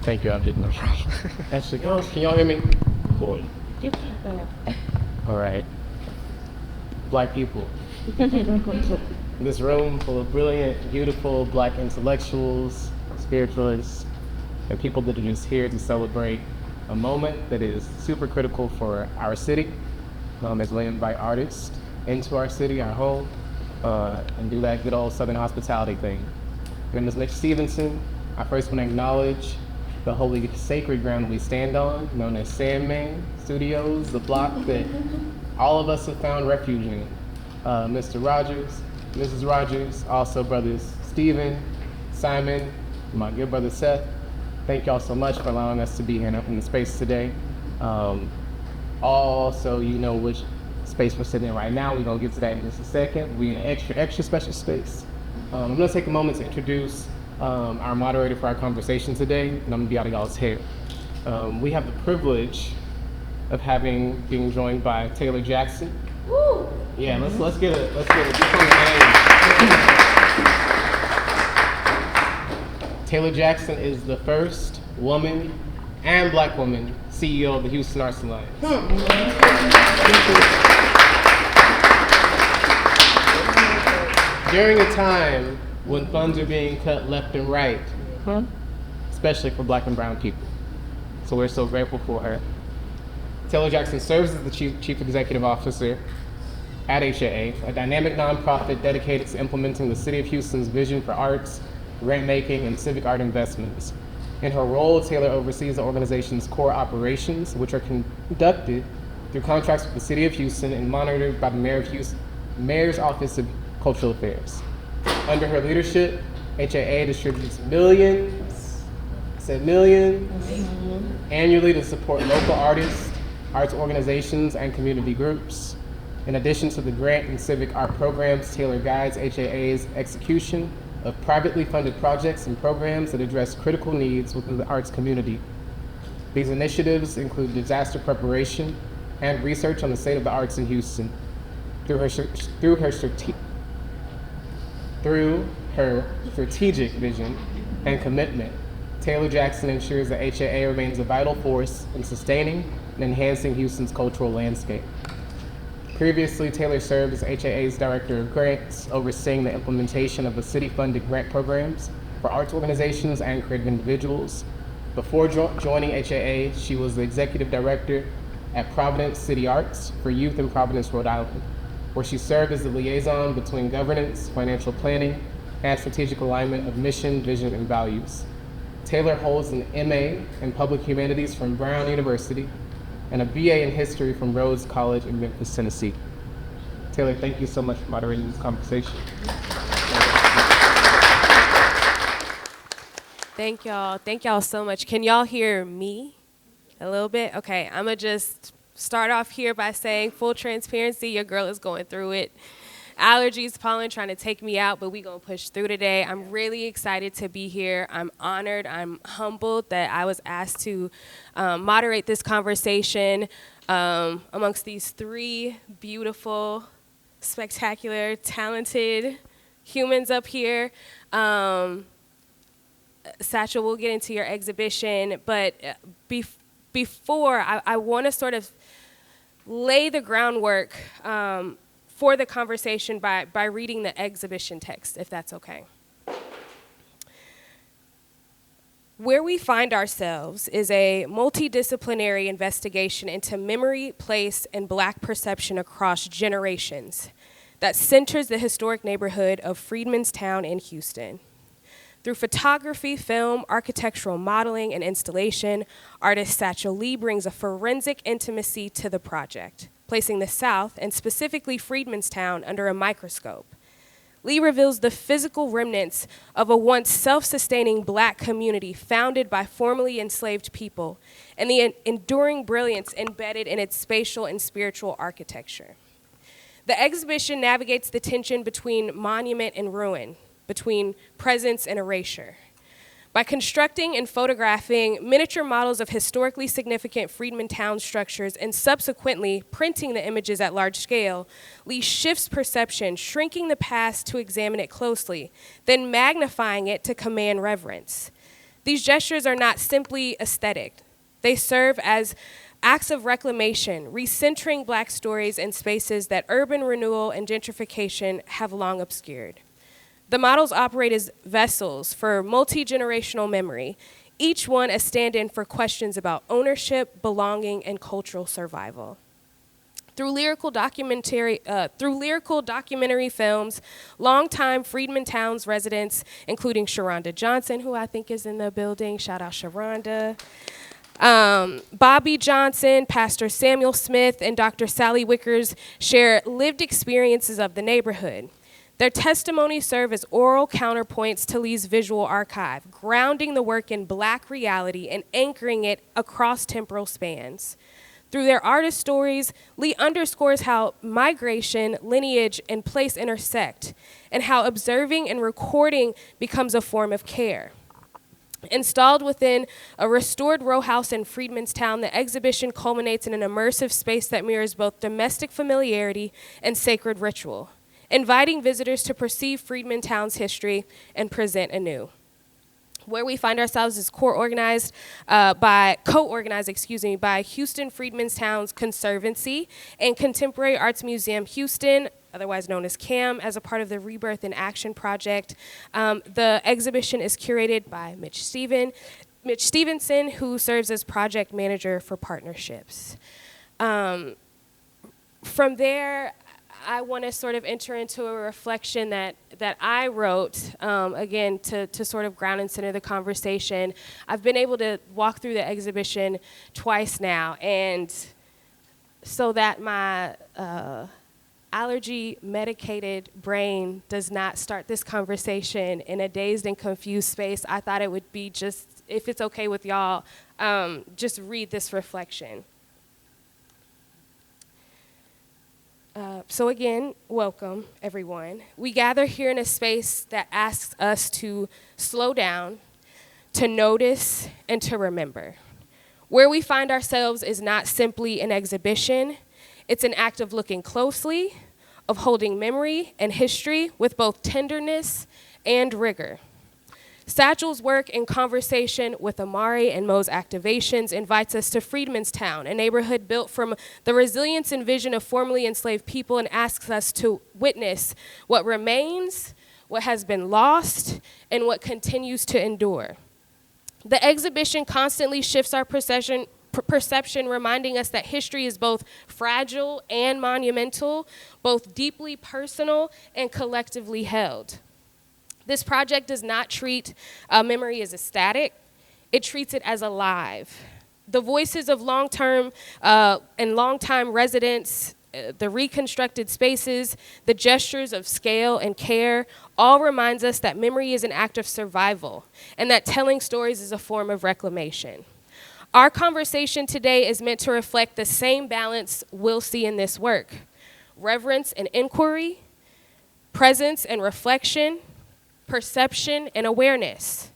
Thank you, I did no problem. Actually, can y'all hear me? Cool. All right. Black people. This room full of brilliant, beautiful Black intellectuals, spiritualists, and people that are just here to celebrate a moment that is super critical for our city, as we invite artists into our city, our home, and do that good old Southern hospitality thing. My name is Nick Stevenson. I first want to acknowledge the holy sacred ground we stand on, known as SANMAN Studios, the block that all of us have found refuge in. Mr. Rogers, Mrs. Rogers, also brothers Stephen, Simon, my good brother Seth. Thank y'all so much for allowing us to be here in the space today. Also, you know which space we're sitting in right now. We're gonna get to that in just a second. We're in an extra special space. I'm gonna take a moment to introduce our moderator for our conversation today, and I'm gonna be out of y'all's hair. We have the privilege of being joined by Taylor Jackson. Woo! Yeah, let's get a just on the name. Taylor Jackson is the first woman and Black woman CEO of the Houston Arts Alliance. During a time when funds are being cut left and right, especially for Black and brown people. So we're so grateful for her. Taylor Jackson serves as the Chief Executive Officer at HAA, a dynamic nonprofit dedicated to implementing the City of Houston's vision for arts, grant making, and civic art investments. In her role, Taylor oversees the organization's core operations, which are conducted through contracts with the City of Houston and monitored by the Mayor's Office of Cultural Affairs. Under her leadership, HAA distributes millions annually to support local artists, arts organizations, and community groups. In addition to the grant and civic art programs, Taylor guides HAA's execution of privately funded projects and programs that address critical needs within the arts community. These initiatives include disaster preparation and research on the state of the arts in Houston. Through her strategic vision and commitment, Taylor Jackson ensures that HAA remains a vital force in sustaining and enhancing Houston's cultural landscape. Previously, Taylor served as HAA's Director of Grants, overseeing the implementation of the city-funded grant programs for arts organizations and creative individuals. Before joining HAA, she was the Executive Director at Providence City Arts for Youth in Providence, Rhode Island, where she served as the liaison between governance, financial planning, and strategic alignment of mission, vision, and values. Taylor holds an MA in Public Humanities from Brown University and a BA in History from Rhodes College in Memphis, Tennessee. Taylor, thank you so much for moderating this conversation. Thank y'all so much. Can y'all hear me a little bit? Okay, I'm gonna just start off here by saying full transparency, your girl is going through it. Allergies, pollen trying to take me out, but we gonna push through today. I'm really excited to be here. I'm honored, I'm humbled that I was asked to moderate this conversation amongst these three beautiful, spectacular, talented humans up here. Satchel, we'll get into your exhibition, but before, I wanna sort of lay the groundwork for the conversation by reading the exhibition text, if that's okay. Where we find ourselves is a multidisciplinary investigation into memory, place, and Black perception across generations that centers the historic neighborhood of Freedmen's Town in Houston. Through photography, film, architectural modeling, and installation, artist Satchel Lee brings a forensic intimacy to the project, placing the South, and specifically Freedmen's Town, under a microscope. Lee reveals the physical remnants of a once self-sustaining Black community founded by formerly enslaved people, and the enduring brilliance embedded in its spatial and spiritual architecture. The exhibition navigates the tension between monument and ruin, between presence and erasure. By constructing and photographing miniature models of historically significant Freedmen Town structures and subsequently printing the images at large scale, Lee shifts perception, shrinking the past to examine it closely, then magnifying it to command reverence. These gestures are not simply aesthetic. They serve as acts of reclamation, recentering Black stories in spaces that urban renewal and gentrification have long obscured. The models operate as vessels for multi-generational memory, each one a stand-in for questions about ownership, belonging, and cultural survival. Through lyrical documentary films, longtime Freedmen Towns residents, including Sharonda Johnson, who I think is in the building, shout out Sharonda, Bobby Johnson, Pastor Samuel Smith, and Dr. Sally Wickers share lived experiences of the neighborhood. Their testimonies serve as oral counterpoints to Lee's visual archive, grounding the work in Black reality and anchoring it across temporal spans. Through their artist stories, Lee underscores how migration, lineage, and place intersect, and how observing and recording becomes a form of care. Installed within a restored row house in Freedmen's Town, the exhibition culminates in an immersive space that mirrors both domestic familiarity and sacred ritual, inviting visitors to perceive Freedmen Town's history and present anew. Where we find ourselves is co-organized by Houston Freedmen's Town's Conservancy and Contemporary Arts Museum Houston, otherwise known as CAM, as a part of the Rebirth in Action project. The exhibition is curated by Mitch Stevenson, who serves as project manager for partnerships. From there, I want to sort of enter into a reflection that I wrote, again, to sort of ground and center the conversation. I've been able to walk through the exhibition twice now, and so that my allergy-medicated brain does not start this conversation in a dazed and confused space, I thought it would be just, if it's okay with y'all, just read this reflection. So again, welcome, everyone. We gather here in a space that asks us to slow down, to notice, and to remember. Where we find ourselves is not simply an exhibition. It's an act of looking closely, of holding memory and history with both tenderness and rigor. Satchel's work in conversation with Amarie and Mo's activations invites us to Freedmen's Town, a neighborhood built from the resilience and vision of formerly enslaved people, and asks us to witness what remains, what has been lost, and what continues to endure. The exhibition constantly shifts our perception, reminding us that history is both fragile and monumental, both deeply personal and collectively held. This project does not treat memory as a static. It treats it as alive. The voices of long-time residents, the reconstructed spaces, the gestures of scale and care, all reminds us that memory is an act of survival and that telling stories is a form of reclamation. Our conversation today is meant to reflect the same balance we'll see in this work: reverence and inquiry, presence and reflection, perception and awareness.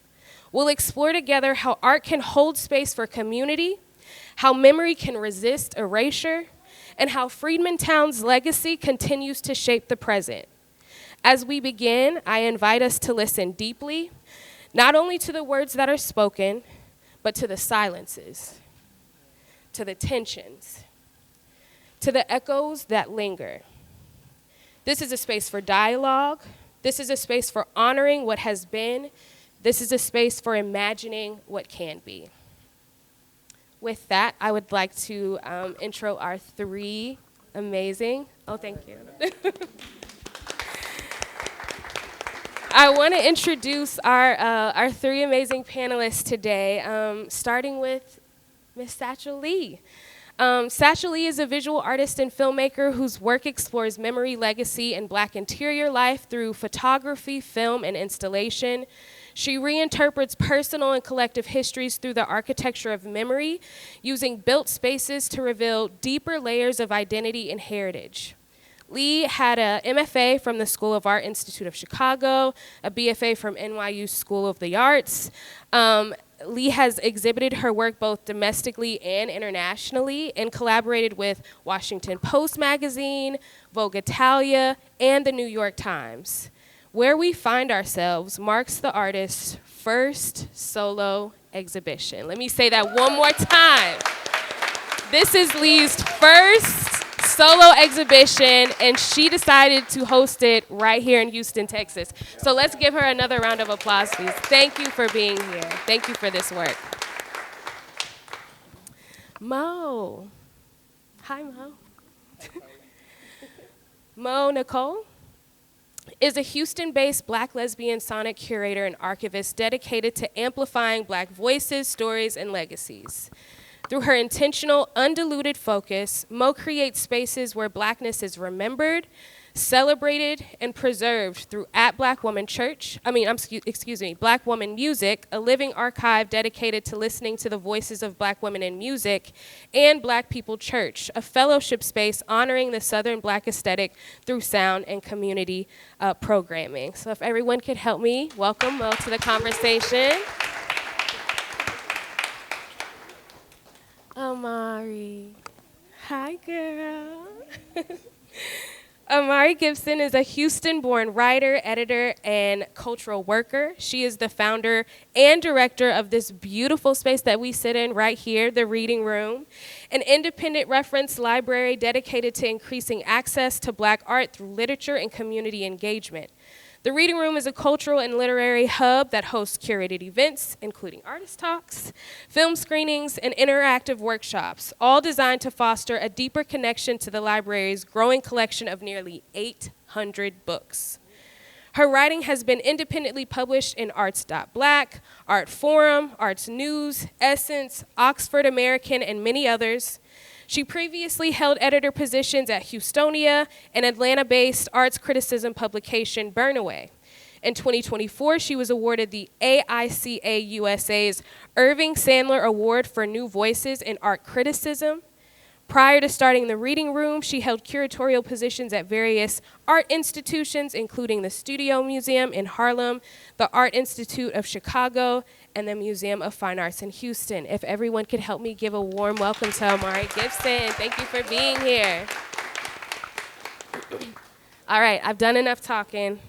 We'll explore together how art can hold space for community, how memory can resist erasure, and how Freedmen Town's legacy continues to shape the present. As we begin, I invite us to listen deeply, not only to the words that are spoken, but to the silences, to the tensions, to the echoes that linger. This is a space for dialogue. This is a space for honoring what has been. This is a space for imagining what can be. With that, I would like to intro our three amazing, thank you. I want to introduce our three amazing panelists today, starting with Ms. Satchel Lee. Satchel Lee is a visual artist and filmmaker whose work explores memory, legacy, and Black interior life through photography, film, and installation. She reinterprets personal and collective histories through the architecture of memory, using built spaces to reveal deeper layers of identity and heritage. Lee had a MFA from the School of Art Institute of Chicago, a BFA from NYU School of the Arts. Lee has exhibited her work both domestically and internationally and collaborated with Washington Post magazine, Vogue Italia, and the New York Times. Where We Find Ourselves marks the artist's first solo exhibition. Let me say that one more time. This is Lee's first solo exhibition, and she decided to host it right here in Houston, Texas. So let's give her another round of applause, please. Thank you for being here. Thank you for this work. Mo. Hi, Mo. Mo Nikole is a Houston-based Black lesbian sonic curator and archivist dedicated to amplifying Black voices, stories, and legacies. Through her intentional, undiluted focus, Mo creates spaces where Blackness is remembered, celebrated, and preserved through Black Woman Music, a living archive dedicated to listening to the voices of Black women in music, and Black People Church, a fellowship space honoring the Southern Black aesthetic through sound and community programming. So if everyone could help me welcome Mo to the conversation. Amarie. Hi, girl. Amarie Gipson is a Houston-born writer, editor, and cultural worker. She is the founder and director of this beautiful space that we sit in right here, the Reading Room, an independent reference library dedicated to increasing access to Black art through literature and community engagement. The Reading Room is a cultural and literary hub that hosts curated events, including artist talks, film screenings, and interactive workshops, all designed to foster a deeper connection to the library's growing collection of nearly 800 books. Her writing has been independently published in Arts.Black, Art Forum, Arts News, Essence, Oxford American, and many others. She previously held editor positions at Houstonia and Atlanta-based arts criticism publication Burnaway. In 2024, she was awarded the AICA USA's Irving Sandler Award for New Voices in Art Criticism. Prior to starting the Reading Room, she held curatorial positions at various art institutions, including the Studio Museum in Harlem, the Art Institute of Chicago, and the Museum of Fine Arts in Houston. If everyone could help me give a warm welcome to Amarie Gipson. Thank you for being here. All right, I've done enough talking.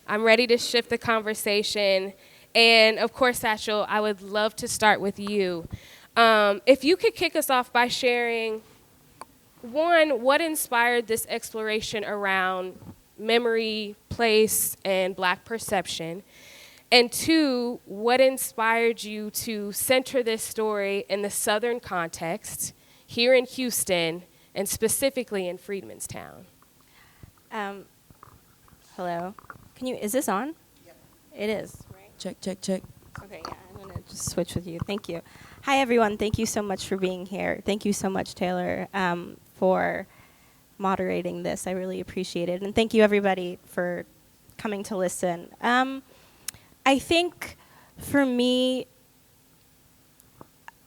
I'm ready to shift the conversation. And of course, Satchel, I would love to start with you. If you could kick us off by sharing, one, what inspired this exploration around memory, place, and Black perception? And two, what inspired you to center this story in the Southern context, here in Houston, and specifically in Freedmen's Town? Hello. Is this on? Yep. It is, right? Check, check, check. Okay, yeah, I'm gonna just switch with you. Thank you. Hi, everyone. Thank you so much for being here. Thank you so much, Taylor, for moderating this. I really appreciate it. And thank you, everybody, for coming to listen. I think, for me,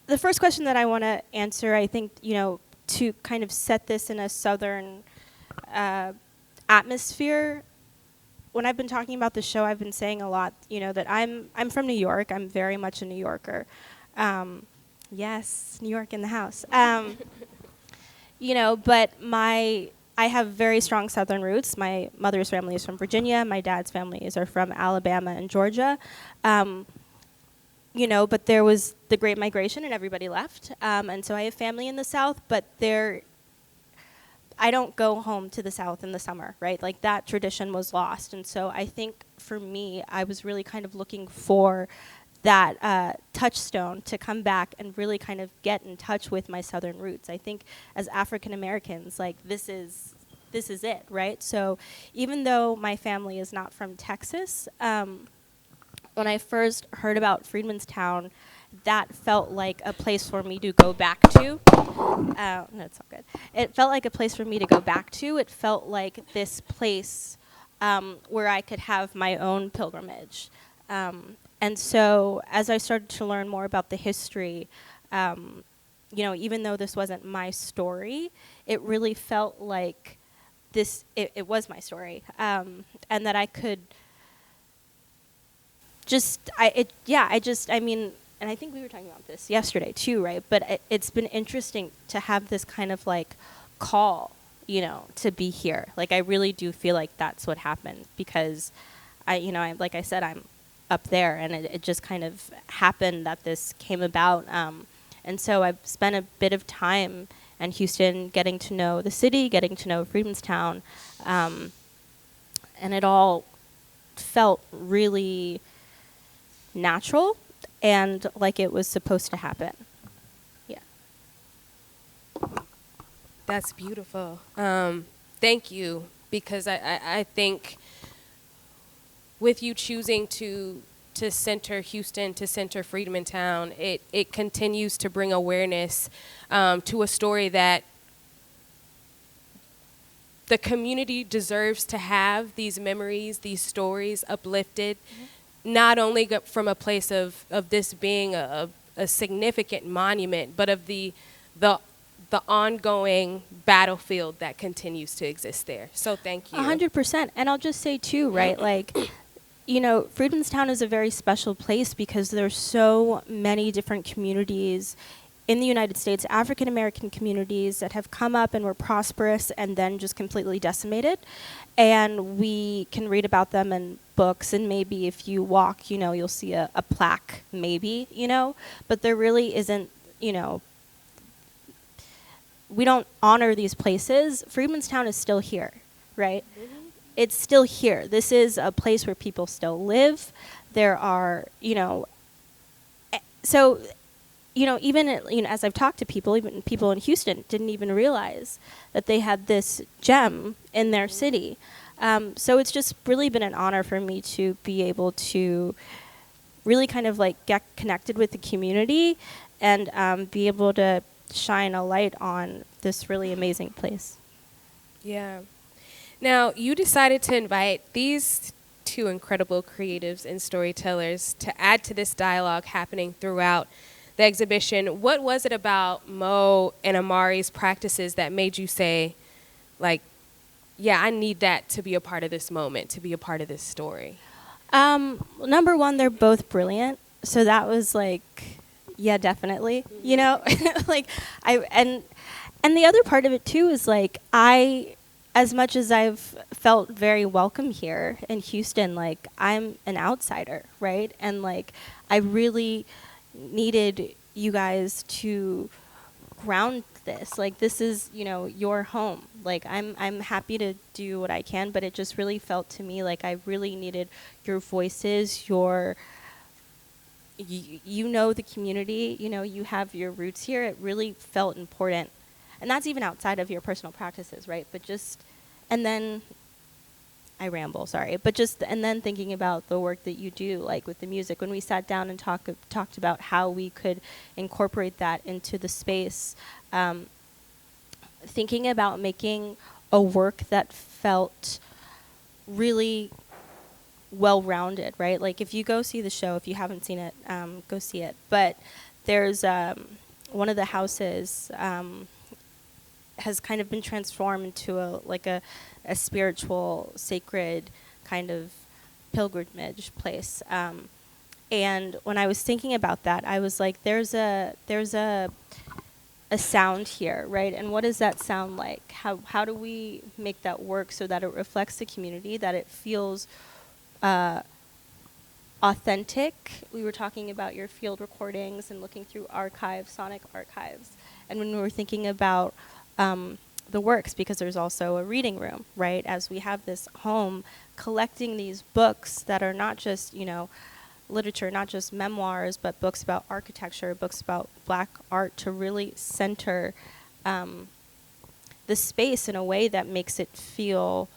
the first question that I want to answer, I think, to kind of set this in a Southern atmosphere, when I've been talking about the show, I've been saying a lot, that I'm from New York. I'm very much a New Yorker. Yes, New York in the house. But I have very strong Southern roots. My mother's family is from Virginia. My dad's families are from Alabama and Georgia. But there was the Great Migration and everybody left. And so I have family in the South, but I don't go home to the South in the summer, right? Like, that tradition was lost. And so I think for me, I was really kind of looking for that touchstone to come back and really kind of get in touch with my Southern roots. I think as African Americans, like, this is it, right? So even though my family is not from Texas, when I first heard about Freedmen's Town, that felt like a place for me to go back to. No, it's all good. It felt like a place for me to go back to. It felt like this place where I could have my own pilgrimage. And so as I started to learn more about the history, even though this wasn't my story, it really felt like it was my story. And that I could and I think we were talking about this yesterday too, right? But it's been interesting to have this kind of like call, to be here. Like, I really do feel like that's what happened, because like I said, I'm up there, and it just kind of happened that this came about. And so I've spent a bit of time in Houston getting to know the city, getting to know Freedmanstown, and it all felt really natural and like it was supposed to happen. Yeah. That's beautiful. Thank you, because I think with you choosing to center Houston, to center Freedmantown, it continues to bring awareness to a story that the community deserves to have these memories, these stories uplifted, not only from a place of this being a significant monument, but of the ongoing battlefield that continues to exist there. So thank you. 100%. And I'll just say too, right, like, Freedmanstown is a very special place because there's so many different communities in the United States, African American communities that have come up and were prosperous and then just completely decimated. And we can read about them in books, and maybe if you walk, you'll see a plaque, maybe, but there really isn't, we don't honor these places. Freedmanstown is still here, right? Mm-hmm. It's still here. This is a place where people still live. There are, so, even as I've talked to people, even people in Houston didn't even realize that they had this gem in their city. So it's just really been an honor for me to be able to really kind of like get connected with the community and be able to shine a light on this really amazing place. Yeah. Now, you decided to invite these two incredible creatives and storytellers to add to this dialogue happening throughout the exhibition. What was it about Mo and Amarie's practices that made you say, like, yeah, I need that to be a part of this moment, to be a part of this story? Number one, they're both brilliant. So that was like, yeah, definitely, like and the other part of it too is like, as much as I've felt very welcome here in Houston, like I'm an outsider, right? And like, I really needed you guys to ground this. Like, this is, your home. Like, I'm happy to do what I can, but it just really felt to me like I really needed your voices, the community, you have your roots here. It really felt important. And that's even outside of your personal practices, right? But and then I ramble, sorry, but and then thinking about the work that you do, like with the music, when we sat down and talked about how we could incorporate that into the space, thinking about making a work that felt really well-rounded, right? Like, if you go see the show, if you haven't seen it, go see it. But there's one of the houses has kind of been transformed into a spiritual, sacred kind of pilgrimage place. And when I was thinking about that, I was like, there's a sound here, right? And what does that sound like? How do we make that work so that it reflects the community, that it feels authentic? We were talking about your field recordings and looking through archives, sonic archives. And when we were thinking about the works, because there's also a reading room, right? As we have this home collecting these books that are not just, literature, not just memoirs, but books about architecture, books about Black art, to really center the space in a way that makes it feel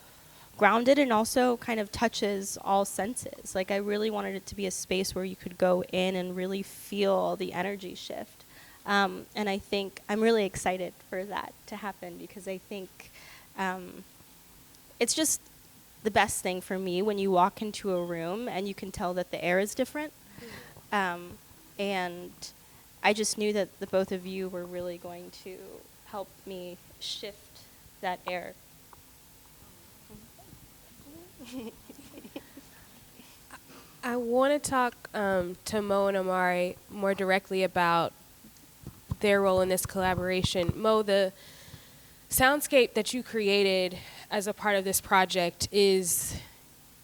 grounded and also kind of touches all senses. Like, I really wanted it to be a space where you could go in and really feel the energy shift. And I think I'm really excited for that to happen, because I think it's just the best thing for me when you walk into a room and you can tell that the air is different. And I just knew that the both of you were really going to help me shift that air. I want to talk to Mo and Amarie more directly about their role in this collaboration. Mo, the soundscape that you created as a part of this project is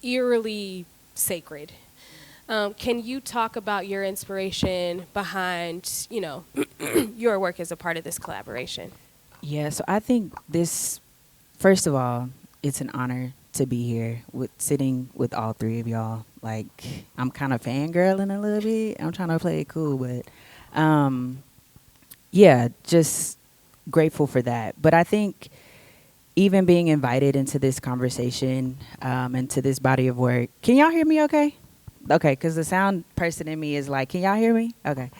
eerily sacred. Can you talk about your inspiration behind, your work as a part of this collaboration? Yeah, so I think this, first of all, it's an honor to be here sitting with all three of y'all. Like, I'm kind of fangirling a little bit. I'm trying to play it cool, but yeah, just grateful for that. But I think even being invited into this conversation and to this body of work, can y'all hear me okay? Okay, because the sound person in me is like, can y'all hear me? Okay.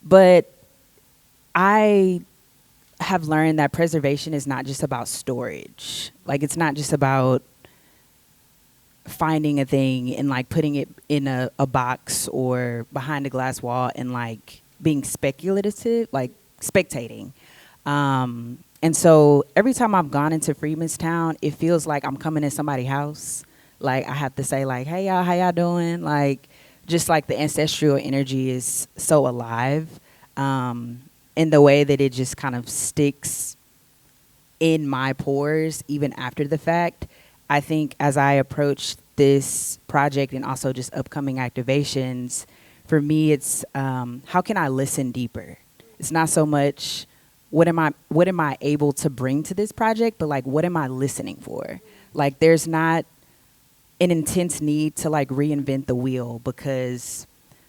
But I have learned that preservation is not just about storage. Like, it's not just about finding a thing and like putting it in a box or behind a glass wall and like being speculative, like spectating. And so every time I've gone into Freedmanstown, it feels like I'm coming in somebody's house. Like, I have to say like, hey y'all, how y'all doing? Like, just like the ancestral energy is so alive. In the way that it just kind of sticks in my pores even after the fact. I think as I approach this project and also just upcoming activations, for me it's how can I listen deeper? It's not so much what am I able to bring to this project, but like what am I listening for? Like, there's not an intense need to like reinvent the wheel, because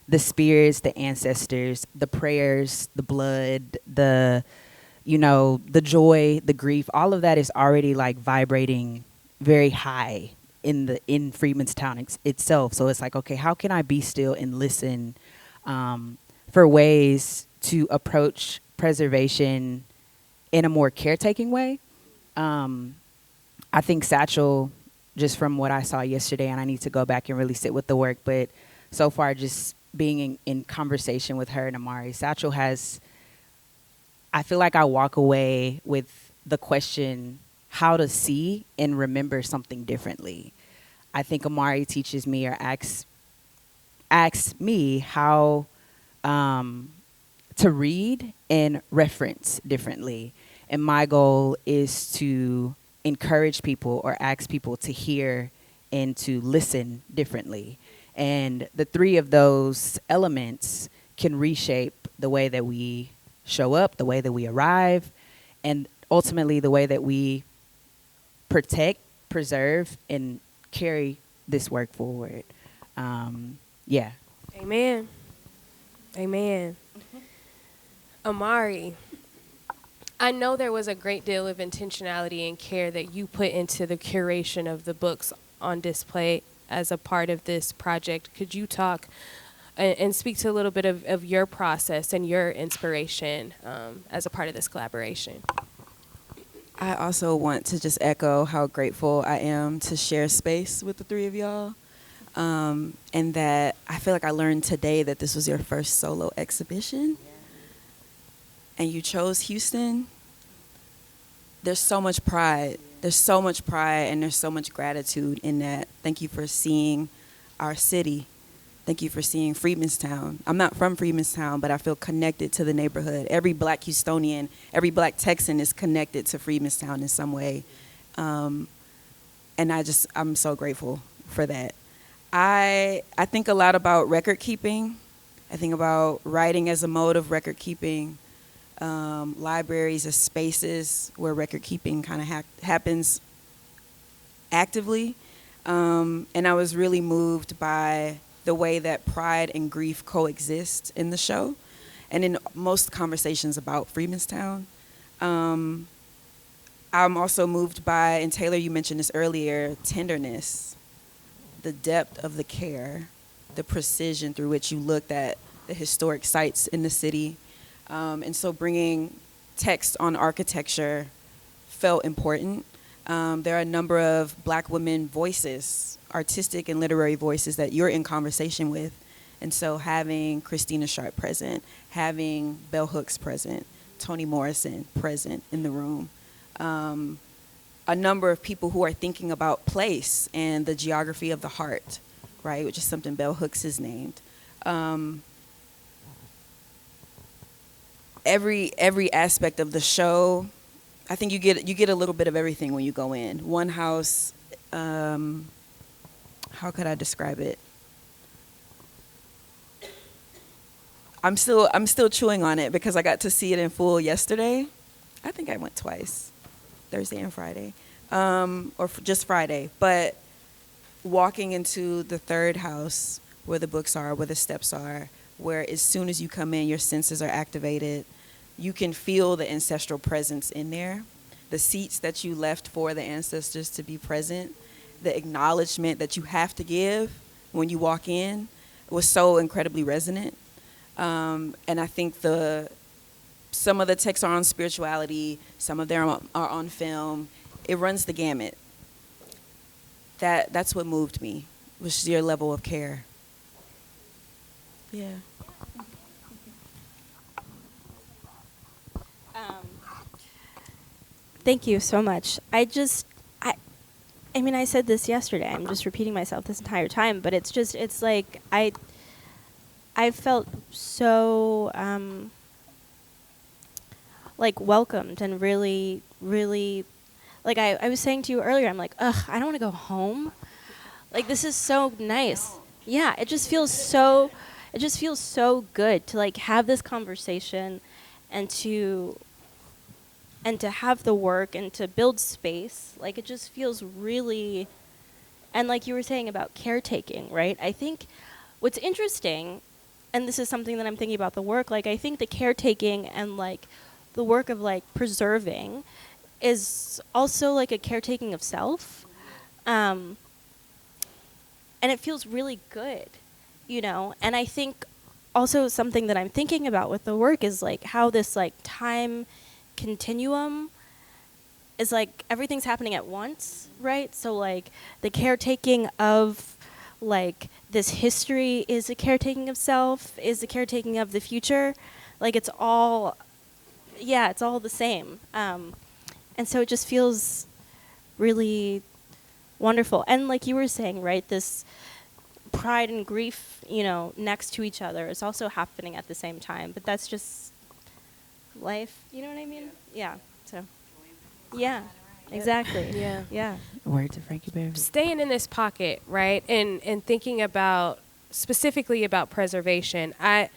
the spirits, the ancestors, the prayers, the blood, the joy, the grief, all of that is already like vibrating very high in Freedmanstown itself. So it's like, okay, how can I be still and listen for ways to approach preservation in a more caretaking way? I think Satchel, just from what I saw yesterday, and I need to go back and really sit with the work, but so far just being in conversation with her and Amarie, Satchel has, I feel like I walk away with the question, how to see and remember something differently. I think Amarie teaches me or asks me how to read and reference differently. And my goal is to encourage people or ask people to hear and to listen differently. And the three of those elements can reshape the way that we show up, the way that we arrive, and ultimately the way that we protect, preserve, and carry this work forward. Yeah. Amen. Amen. Amarie, I know there was a great deal of intentionality and care that you put into the curation of the books on display as a part of this project. Could you talk and speak to a little bit of your process and your inspiration as a part of this collaboration? I also want to just echo how grateful I am to share space with the three of y'all. And that I feel like I learned today that this was your first solo exhibition. And you chose Houston. There's so much pride. There's so much pride and there's so much gratitude in that. Thank you for seeing our city. Thank you for seeing Freedmanstown. I'm not from Freedmanstown, but I feel connected to the neighborhood. Every Black Houstonian, every Black Texan is connected to Freedmanstown in some way. And I'm so grateful for that. I think a lot about record keeping. I think about writing as a mode of record keeping. Libraries as spaces where record keeping kind of happens actively. And I was really moved by the way that pride and grief coexist in the show and in most conversations about Freedmanstown. I'm also moved by, and Taylor, you mentioned this earlier, tenderness, the depth of the care, the precision through which you looked at the historic sites in the city. And so bringing text on architecture felt important. There are a number of Black women voices, artistic and literary voices that you're in conversation with. And so having Christina Sharp present, having Bell Hooks present, Toni Morrison present in the room, a number of people who are thinking about place and the geography of the heart, right, which is something Bell Hooks is named. Every aspect of the show, I think you get a little bit of everything when you go in. One house how could I describe it? I'm still chewing on it because I got to see it in full yesterday. I think I went twice, Thursday and Friday, just Friday. But walking into the third house where the books are, where the steps are, where as soon as you come in, your senses are activated. You can feel the ancestral presence in there. The seats that you left for the ancestors to be present, the acknowledgement that you have to give when you walk in was so incredibly resonant. And I think some of the texts are on spirituality, some of them are on film. It runs the gamut. That's what moved me, was your level of care. Yeah. Thank you so much. I mean, I said this yesterday. I'm just repeating myself this entire time, but it's like I felt so like welcomed and really, really, like I was saying to you earlier, I'm like, ugh, I don't want to go home. Like, this is so nice. Yeah, it just feels so good to like have this conversation and to have the work and to build space. Like, it just feels really, and like you were saying about caretaking, right? I think what's interesting, and this is something that I'm thinking about the work, like I think the caretaking and like the work of like preserving is also like a caretaking of self. And it feels really good, you know? And I think also something that I'm thinking about with the work is like how this like time continuum is like everything's happening at once, right? So like the caretaking of like this history is a caretaking of self, is a caretaking of the future. Like it's all the same. And so it just feels really wonderful. And like you were saying, right, this pride and grief, you know, next to each other is also happening at the same time. But that's just life, you know what I mean? Yeah. So, yeah, exactly. Yeah. Yeah. Word to Frankie Bear. Staying in this pocket, right, and thinking about specifically about preservation, I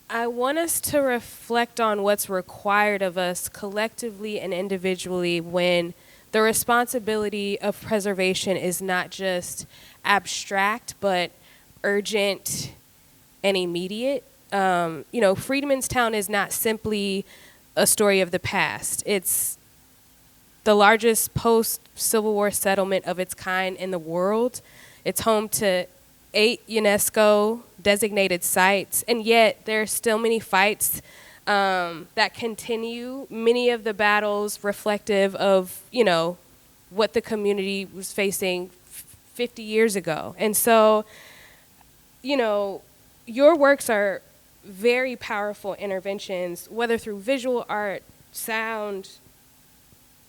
want us to reflect on what's required of us collectively and individually when the responsibility of preservation is not just abstract but urgent and immediate. You know, Freedmen's Town is not simply a story of the past. It's the largest post-Civil War settlement of its kind in the world. It's home to 8 UNESCO designated sites, and yet there are still many fights that continue. Many of the battles reflective of, you know, what the community was facing 50 years ago. And so, you know, your works are very powerful interventions, whether through visual art, sound,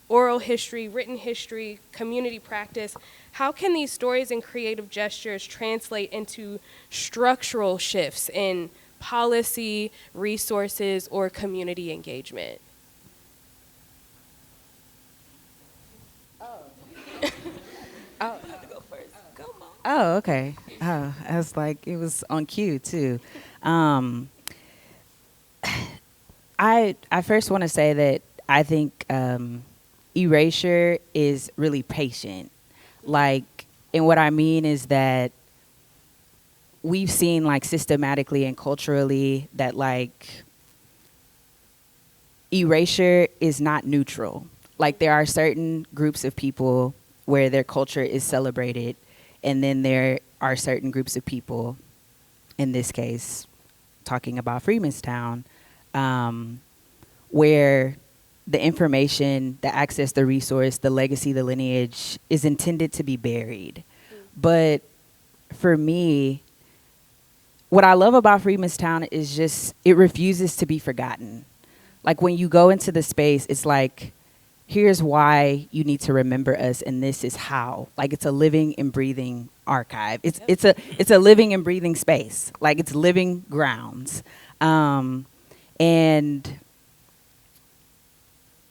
oral history, written history, community practice. How can these stories and creative gestures translate into structural shifts in policy, resources, or community engagement? Oh, okay. Oh, I was like, it was on cue too. I first want to say that I think erasure is really patient. Like, and what I mean is that we've seen like systematically and culturally that like erasure is not neutral. Like, there are certain groups of people where their culture is celebrated, and then there are certain groups of people, in this case, talking about Freedmen's Town, where the information, the access, the resource, the legacy, the lineage is intended to be buried. But for me, what I love about Freedmen's Town is just it refuses to be forgotten. Like, when you go into the space, it's like, here's why you need to remember us, and this is how. Like, it's a living and breathing archive. It's a living and breathing space. Like, it's living grounds. And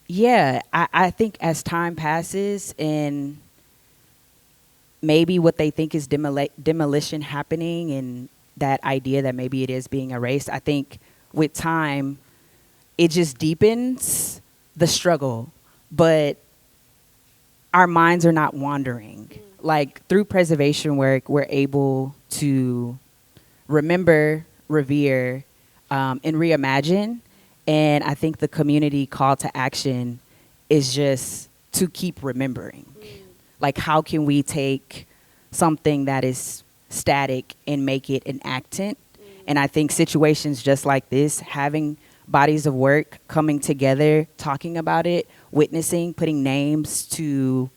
yeah, I think as time passes and maybe what they think is demolition happening, and that idea that maybe it is being erased, I think with time, it just deepens the struggle. But our minds are not wandering. Like, through preservation work, we're able to remember, revere, and reimagine. And I think the community call to action is just to keep remembering. Like, how can we take something that is static and make it an actant? And I think situations just like this, having bodies of work coming together, talking about it, witnessing, putting names to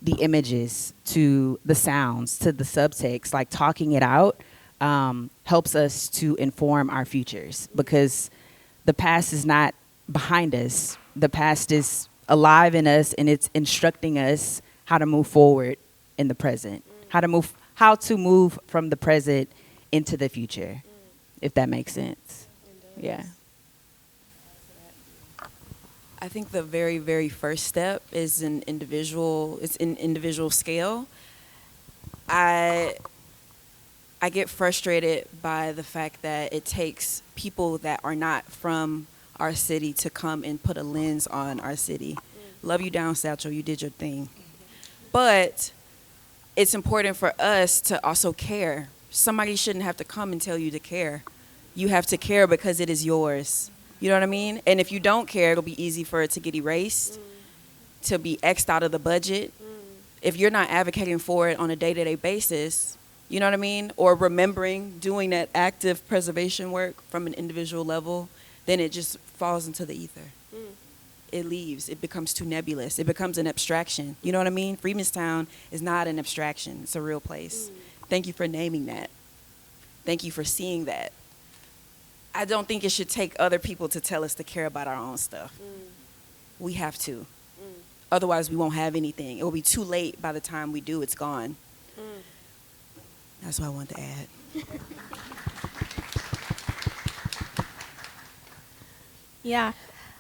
the images, to the sounds, to the subtext, like talking it out, helps us to inform our futures, because the past is not behind us. The past is alive in us, and it's instructing us how to move forward in the present, how to move from the present into the future, if that makes sense. Yeah. I think the very, very first step is an individual scale. I get frustrated by the fact that it takes people that are not from our city to come and put a lens on our city. Love you down, Satchel, you did your thing. But it's important for us to also care. Somebody shouldn't have to come and tell you to care. You have to care because it is yours. You know what I mean? And if you don't care, it'll be easy for it to get erased, to be X'd out of the budget. If you're not advocating for it on a day-to-day basis, you know what I mean? Or remembering, doing that active preservation work from an individual level, then it just falls into the ether. It leaves. It becomes too nebulous. It becomes an abstraction. You know what I mean? Freedmanstown is not an abstraction. It's a real place. Thank you for naming that. Thank you for seeing that. I don't think it should take other people to tell us to care about our own stuff. We have to. Otherwise, we won't have anything. It will be too late by the time we do. It's gone. That's what I want to add. Yeah,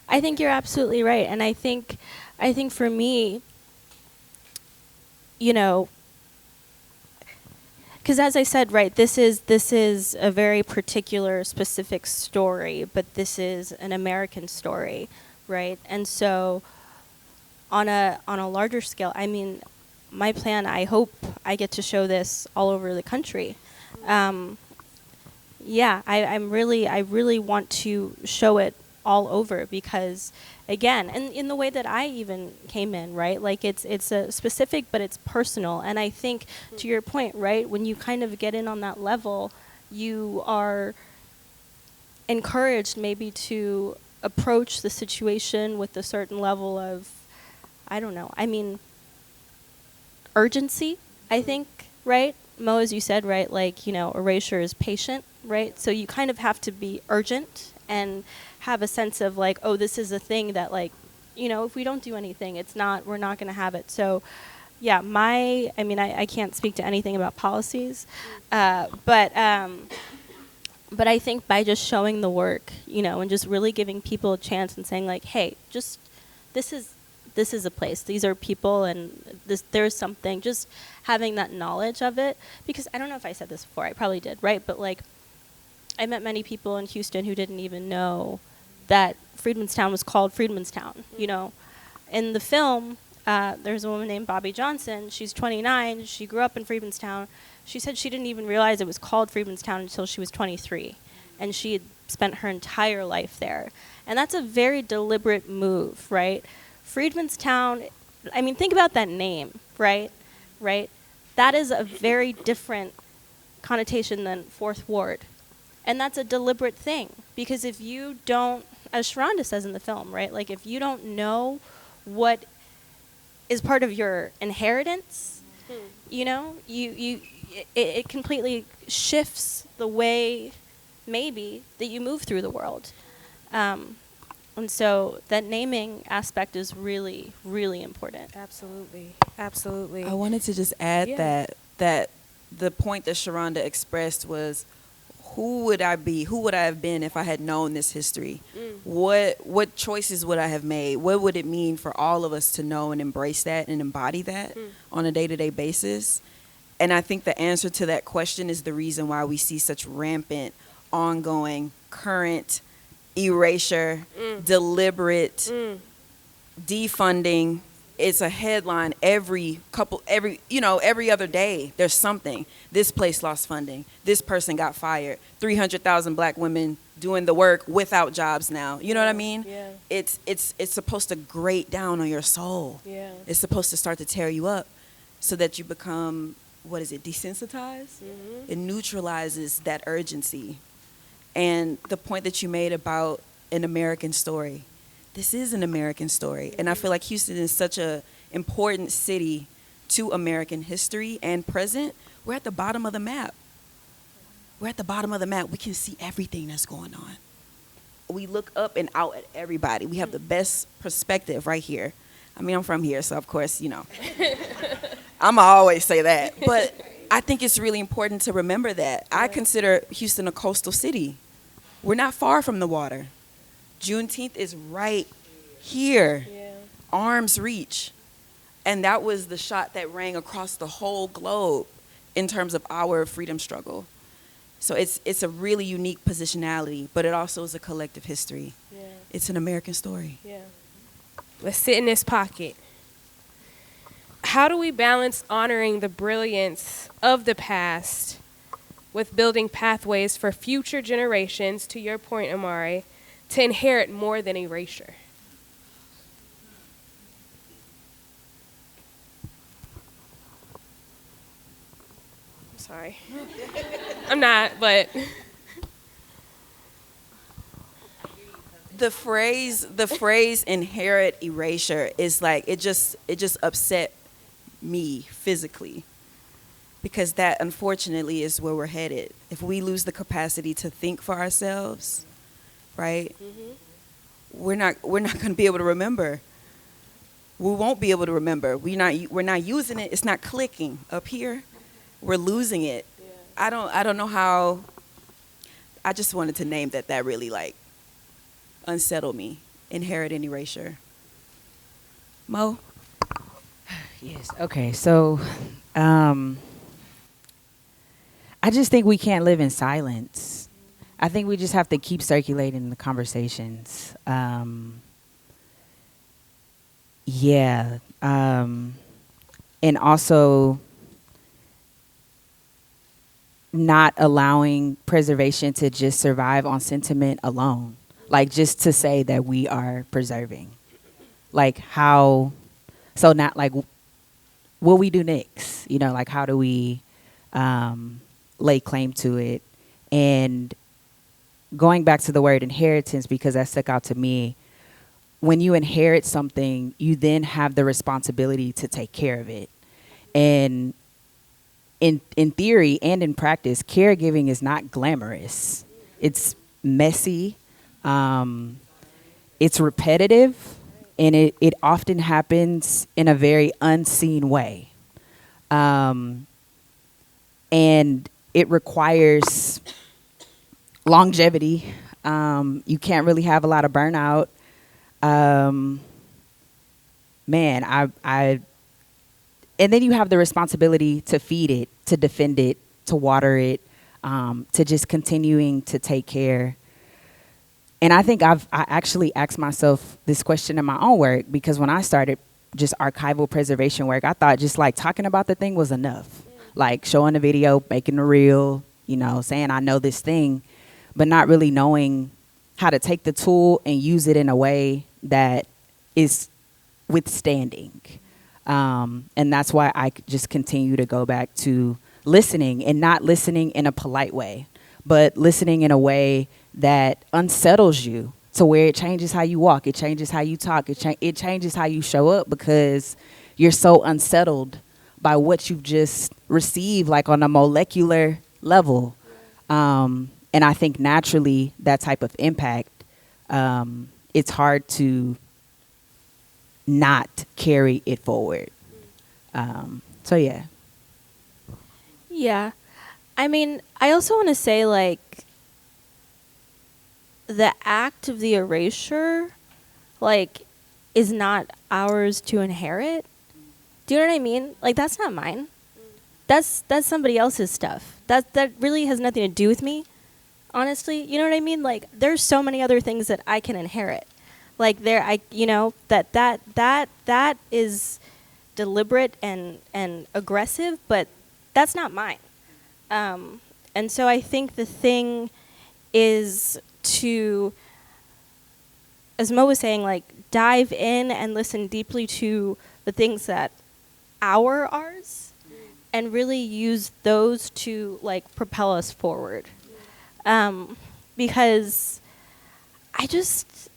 I think you're absolutely right. And I think for me, you know, because as I said, right, this is a very particular, specific story, but this is an American story, right? And so on a larger scale, I mean, my plan, I hope I get to show this all over the country. Yeah, I really want to show it all over, because again, and in the way that I even came in, right, like it's a specific, but it's personal. And I think to your point, right, when you kind of get in on that level, you are encouraged maybe to approach the situation with a certain level of, I don't know, I mean, urgency, I think, right? Mo, as you said, right, like, you know, erasure is patient, right? So you kind of have to be urgent and have a sense of like, oh, this is a thing that, like, you know, if we don't do anything, we're not going to have it. So yeah, I mean, I can't speak to anything about policies, but I think by just showing the work, you know, and just really giving people a chance and saying like, hey, just, this is a place, these are people, and there's something, just having that knowledge of it. Because I don't know if I said this before, I probably did, right? But like, I met many people in Houston who didn't even know that Freedmanstown was called Freedmanstown, you know. In the film, there's a woman named Bobby Johnson. She's 29. She grew up in Freedmanstown. She said she didn't even realize it was called Freedmanstown until she was 23. And she had spent her entire life there. And that's a very deliberate move, right? Freedmanstown, I mean, think about that name, right? Right? That is a very different connotation than Fourth Ward. And that's a deliberate thing, because if you don't, as Sharonda says in the film, right, like if you don't know what is part of your inheritance, you know, it completely shifts the way maybe that you move through the world. And so that naming aspect is really, really important. Absolutely. Absolutely. I wanted to just add that the point that Sharonda expressed was, who would I be? Who would I have been if I had known this history? What choices would I have made? What would it mean for all of us to know and embrace that and embody that on a day-to-day basis? And I think the answer to that question is the reason why we see such rampant, ongoing, current erasure, deliberate defunding. It's a headline every other day. There's something. This place lost funding. This person got fired. 300,000 black women doing the work without jobs now. You know what I mean? Yeah. It's supposed to grate down on your soul. Yeah. It's supposed to start to tear you up so that you become, desensitized? It neutralizes that urgency. And the point that you made about an American story, this is an American story. And I feel like Houston is such an important city to American history and present. We're at the bottom of the map. We're at the bottom of the map. We can see everything that's going on. We look up and out at everybody. We have the best perspective right here. I mean, I'm from here, so of course, I'm always say that. But I think it's really important to remember that. I consider Houston a coastal city. We're not far from the water. Juneteenth is right here, arm's reach. And that was the shot that rang across the whole globe in terms of our freedom struggle. So it's a really unique positionality, but it also is a collective history. Yeah. It's an American story. Yeah. Let's sit in this pocket. How do we balance honoring the brilliance of the past with building pathways for future generations, to your point, Amarie, to inherit more than erasure? I'm sorry. I'm not, but... The phrase inherit erasure is like, it just upset me physically, because that unfortunately is where we're headed. If we lose the capacity to think for ourselves, right? We're not going to be able to remember. We won't be able to remember. We're not using it. It's not clicking up here. We're losing it. Yeah. I don't know how. I just wanted to name that really unsettled me. Inherit and erasure. Mo? Yes. Okay. So, I just think we can't live in silence. I think we just have to keep circulating the conversations. And also not allowing preservation to just survive on sentiment alone. Like, just to say that we are preserving. Like, what we do next? How do we lay claim to it? And going back to the word inheritance, because that stuck out to me, when you inherit something, you then have the responsibility to take care of it. And in theory and in practice, caregiving is not glamorous. It's messy. It's repetitive, and it often happens in a very unseen way. And it requires longevity. You can't really have a lot of burnout. And then you have the responsibility to feed it, to defend it, to water it, to just continuing to take care. And I think I actually asked myself this question in my own work, because when I started just archival preservation work, I thought just talking about the thing was enough. Like showing a video, making a reel, saying I know this thing, but not really knowing how to take the tool and use it in a way that is withstanding. And that's why I just continue to go back to listening, and not listening in a polite way, but listening in a way that unsettles you, to where it changes how you walk, it changes how you talk, it changes how you show up, because you're so unsettled by what you've just received, on a molecular level. And I think naturally that type of impact, it's hard to not carry it forward. So yeah. Yeah. I mean, I also want to say, the act of the erasure, is not ours to inherit. Do you know what I mean? That's not mine. that's somebody else's stuff. That really has nothing to do with me, honestly. You know what I mean? Like, there's so many other things that I can inherit. Like, that is deliberate and aggressive, but that's not mine. And so I think the thing is to, as Mo was saying, like, dive in and listen deeply to the things that are ours, and really use those to, like, propel us forward. Because I just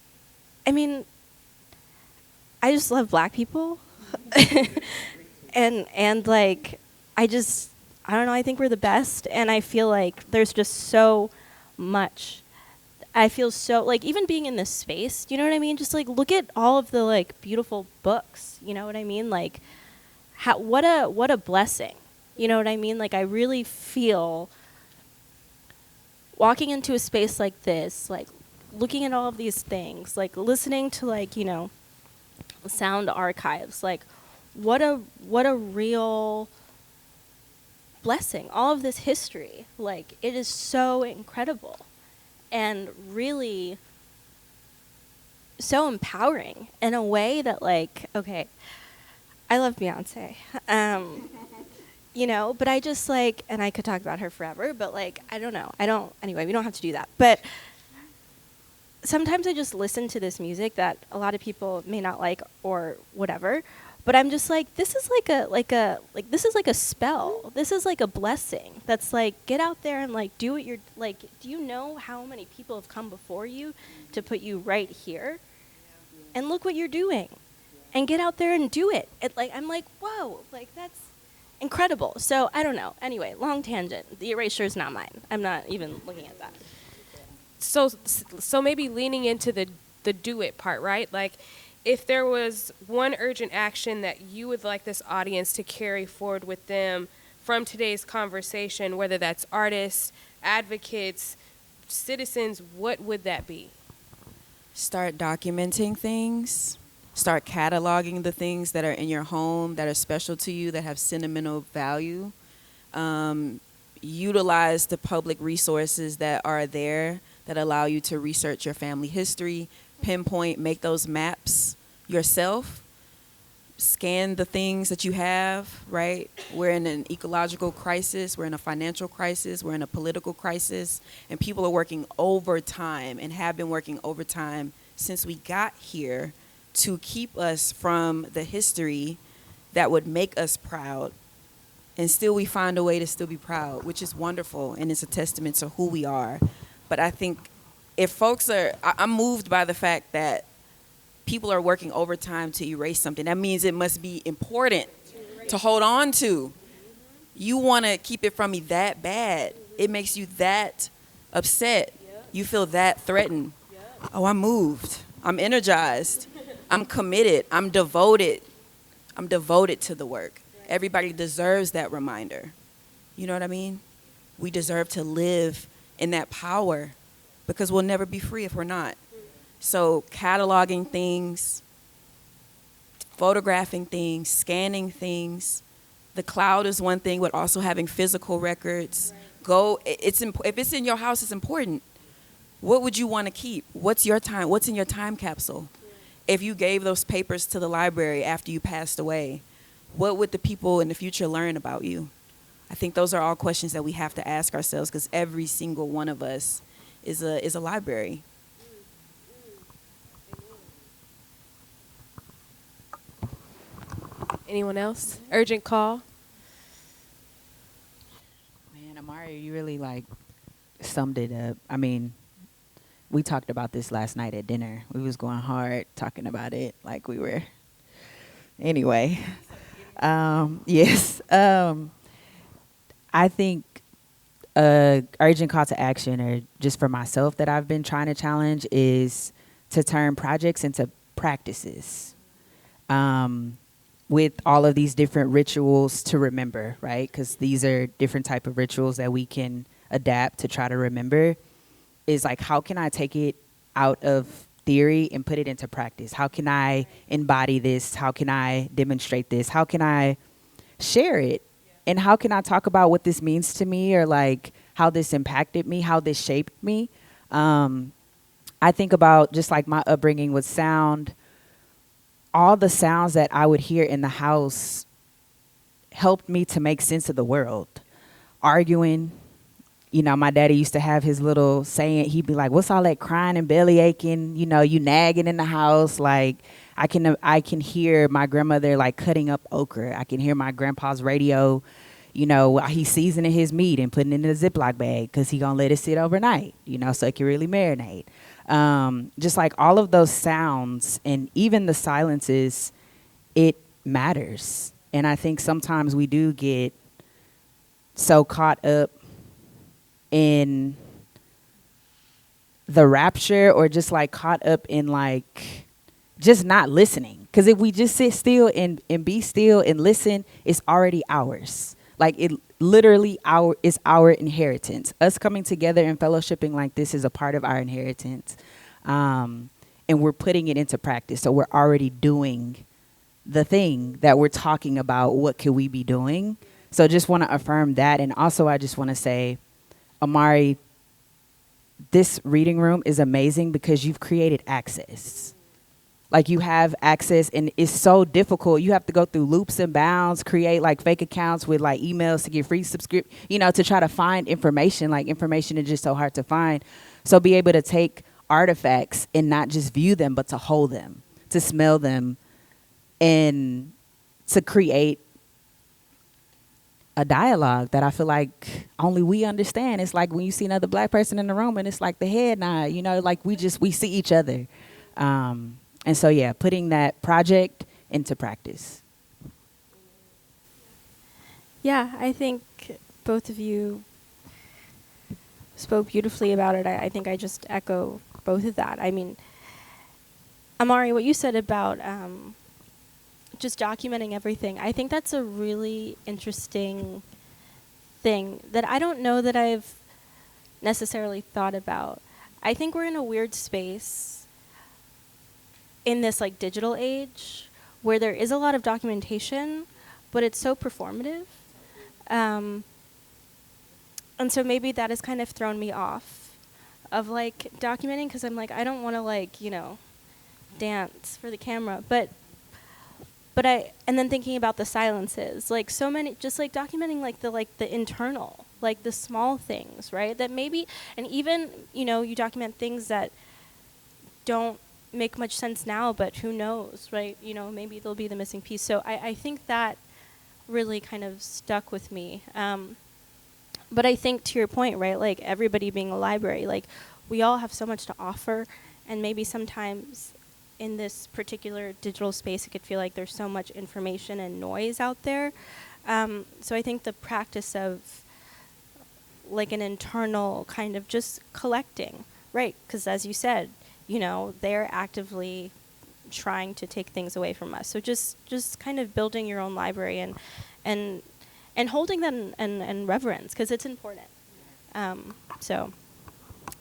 love Black people. and like, I don't know, I think we're the best, and I feel like there's just so much. I feel so, like, even being in this space, you know what I mean? Just, like, look at all of the, like, beautiful books, you know what I mean? Like, what a blessing, you know what I mean? Like, I really feel walking into a space like this, like, looking at all of these things, like, listening to, like, you know, sound archives, like, what a real blessing. All of this history, like, it is so incredible and really so empowering in a way that, like, okay, I love Beyonce, you know, but I just, like, and I could talk about her forever, but, like, I don't know. Anyway, we don't have to do that. But sometimes I just listen to this music that a lot of people may not like or whatever, but I'm just like, this is this is like a spell. This is like a blessing. That's like, get out there and, like, do what you're, like, do you know how many people have come before you to put you right here? And look what you're doing. And get out there and do it. Like, I'm like, whoa, like, that's incredible. So I don't know. Anyway, long tangent. The erasure is not mine. I'm not even looking at that. So maybe leaning into the do it part, right? Like, if there was one urgent action that you would like this audience to carry forward with them from today's conversation, whether that's artists, advocates, citizens, what would that be? Start documenting things. Start cataloging the things that are in your home that are special to you, that have sentimental value. Utilize the public resources that are there that allow you to research your family history, pinpoint, make those maps yourself. Scan the things that you have, right? We're in an ecological crisis. We're in a financial crisis. We're in a political crisis. And people are working overtime and have been working overtime since we got here to keep us from the history that would make us proud. And still we find a way to still be proud, which is wonderful, and it's a testament to who we are. But I think if folks are, I'm moved by the fact that people are working overtime to erase something. That means it must be important to hold on to. You want to keep it from me that bad. It makes you that upset. You feel that threatened. Oh, I'm moved. I'm energized. I'm committed. I'm devoted. I'm devoted to the work. Everybody deserves that reminder. You know what I mean? We deserve to live in that power because we'll never be free if we're not. So cataloging things, photographing things, scanning things. The cloud is one thing, but also having physical records. If it's in your house, it's important. What would you want to keep? What's your time? What's in your time capsule? If you gave those papers to the library after you passed away, what would the people in the future learn about you? I think those are all questions that we have to ask ourselves because every single one of us is a library. Anyone else? Urgent call? Man, Amarie, you really, like, summed it up. I mean, we talked about this last night at dinner. We was going hard talking about it like we were. Anyway, yes. I think urgent call to action, or just for myself that I've been trying to challenge, is to turn projects into practices. With all of these different rituals to remember, right? Because these are different type of rituals that we can adapt to try to remember. Is like, how can I take it out of theory and put it into practice? How can I embody this? How can I demonstrate this? How can I share it And how can I talk about what this means to me, or like how this impacted me, how this shaped me? I think about just like my upbringing with sound. All the sounds that I would hear in the house helped me to make sense of the world. Arguing, you know, my daddy used to have his little saying. He'd be like, "What's all that crying and belly aching? You know, you nagging in the house." Like, I can hear my grandmother like cutting up okra. I can hear my grandpa's radio. You know, he's seasoning his meat and putting it in a Ziploc bag because he gonna let it sit overnight. You know, so it can really marinate. Just like all of those sounds and even the silences, it matters. And I think sometimes we do get so caught up in the rapture, or just like caught up in like just not listening. Because if we just sit still and be still and listen, it's already ours. Like, it literally is our inheritance. Us coming together and fellowshipping like this is a part of our inheritance. And we're putting it into practice. So we're already doing the thing that we're talking about. What could we be doing? So just want to affirm that. And also I just want to say, Amarie, this reading room is amazing because you've created access. Like, you have access, and it's so difficult. You have to go through loops and bounds, create like fake accounts with like emails to get free subscription, you know, to try to find information. Like, information is just so hard to find. So be able to take artifacts and not just view them, but to hold them, to smell them, and to create a dialogue that I feel like only we understand. It's like when you see another black person in the room and it's like the head nod, you know, like we see each other. And so, yeah, putting that project into practice. Yeah, I think both of you spoke beautifully about it. I think I just echo both of that. I mean, Amarie, what you said about just documenting everything, I think that's a really interesting thing that I don't know that I've necessarily thought about. I think we're in a weird space in this like digital age where there is a lot of documentation, but it's so performative. And so maybe that has kind of thrown me off of like documenting, because I'm like, I don't want to like, you know, dance for the camera. But and then thinking about the silences, like so many, just like documenting like the internal, like the small things, right? That maybe, and even, you know, you document things that don't make much sense now, but who knows, right? You know, maybe they'll be the missing piece. So I think that really kind of stuck with me. But I think to your point, right, like everybody being a library, like we all have so much to offer, and maybe sometimes in this particular digital space, it could feel like there's so much information and noise out there. So I think the practice of like an internal kind of just collecting, right? Because as you said, you know, they're actively trying to take things away from us. So just kind of building your own library and holding them in reverence, because it's important. So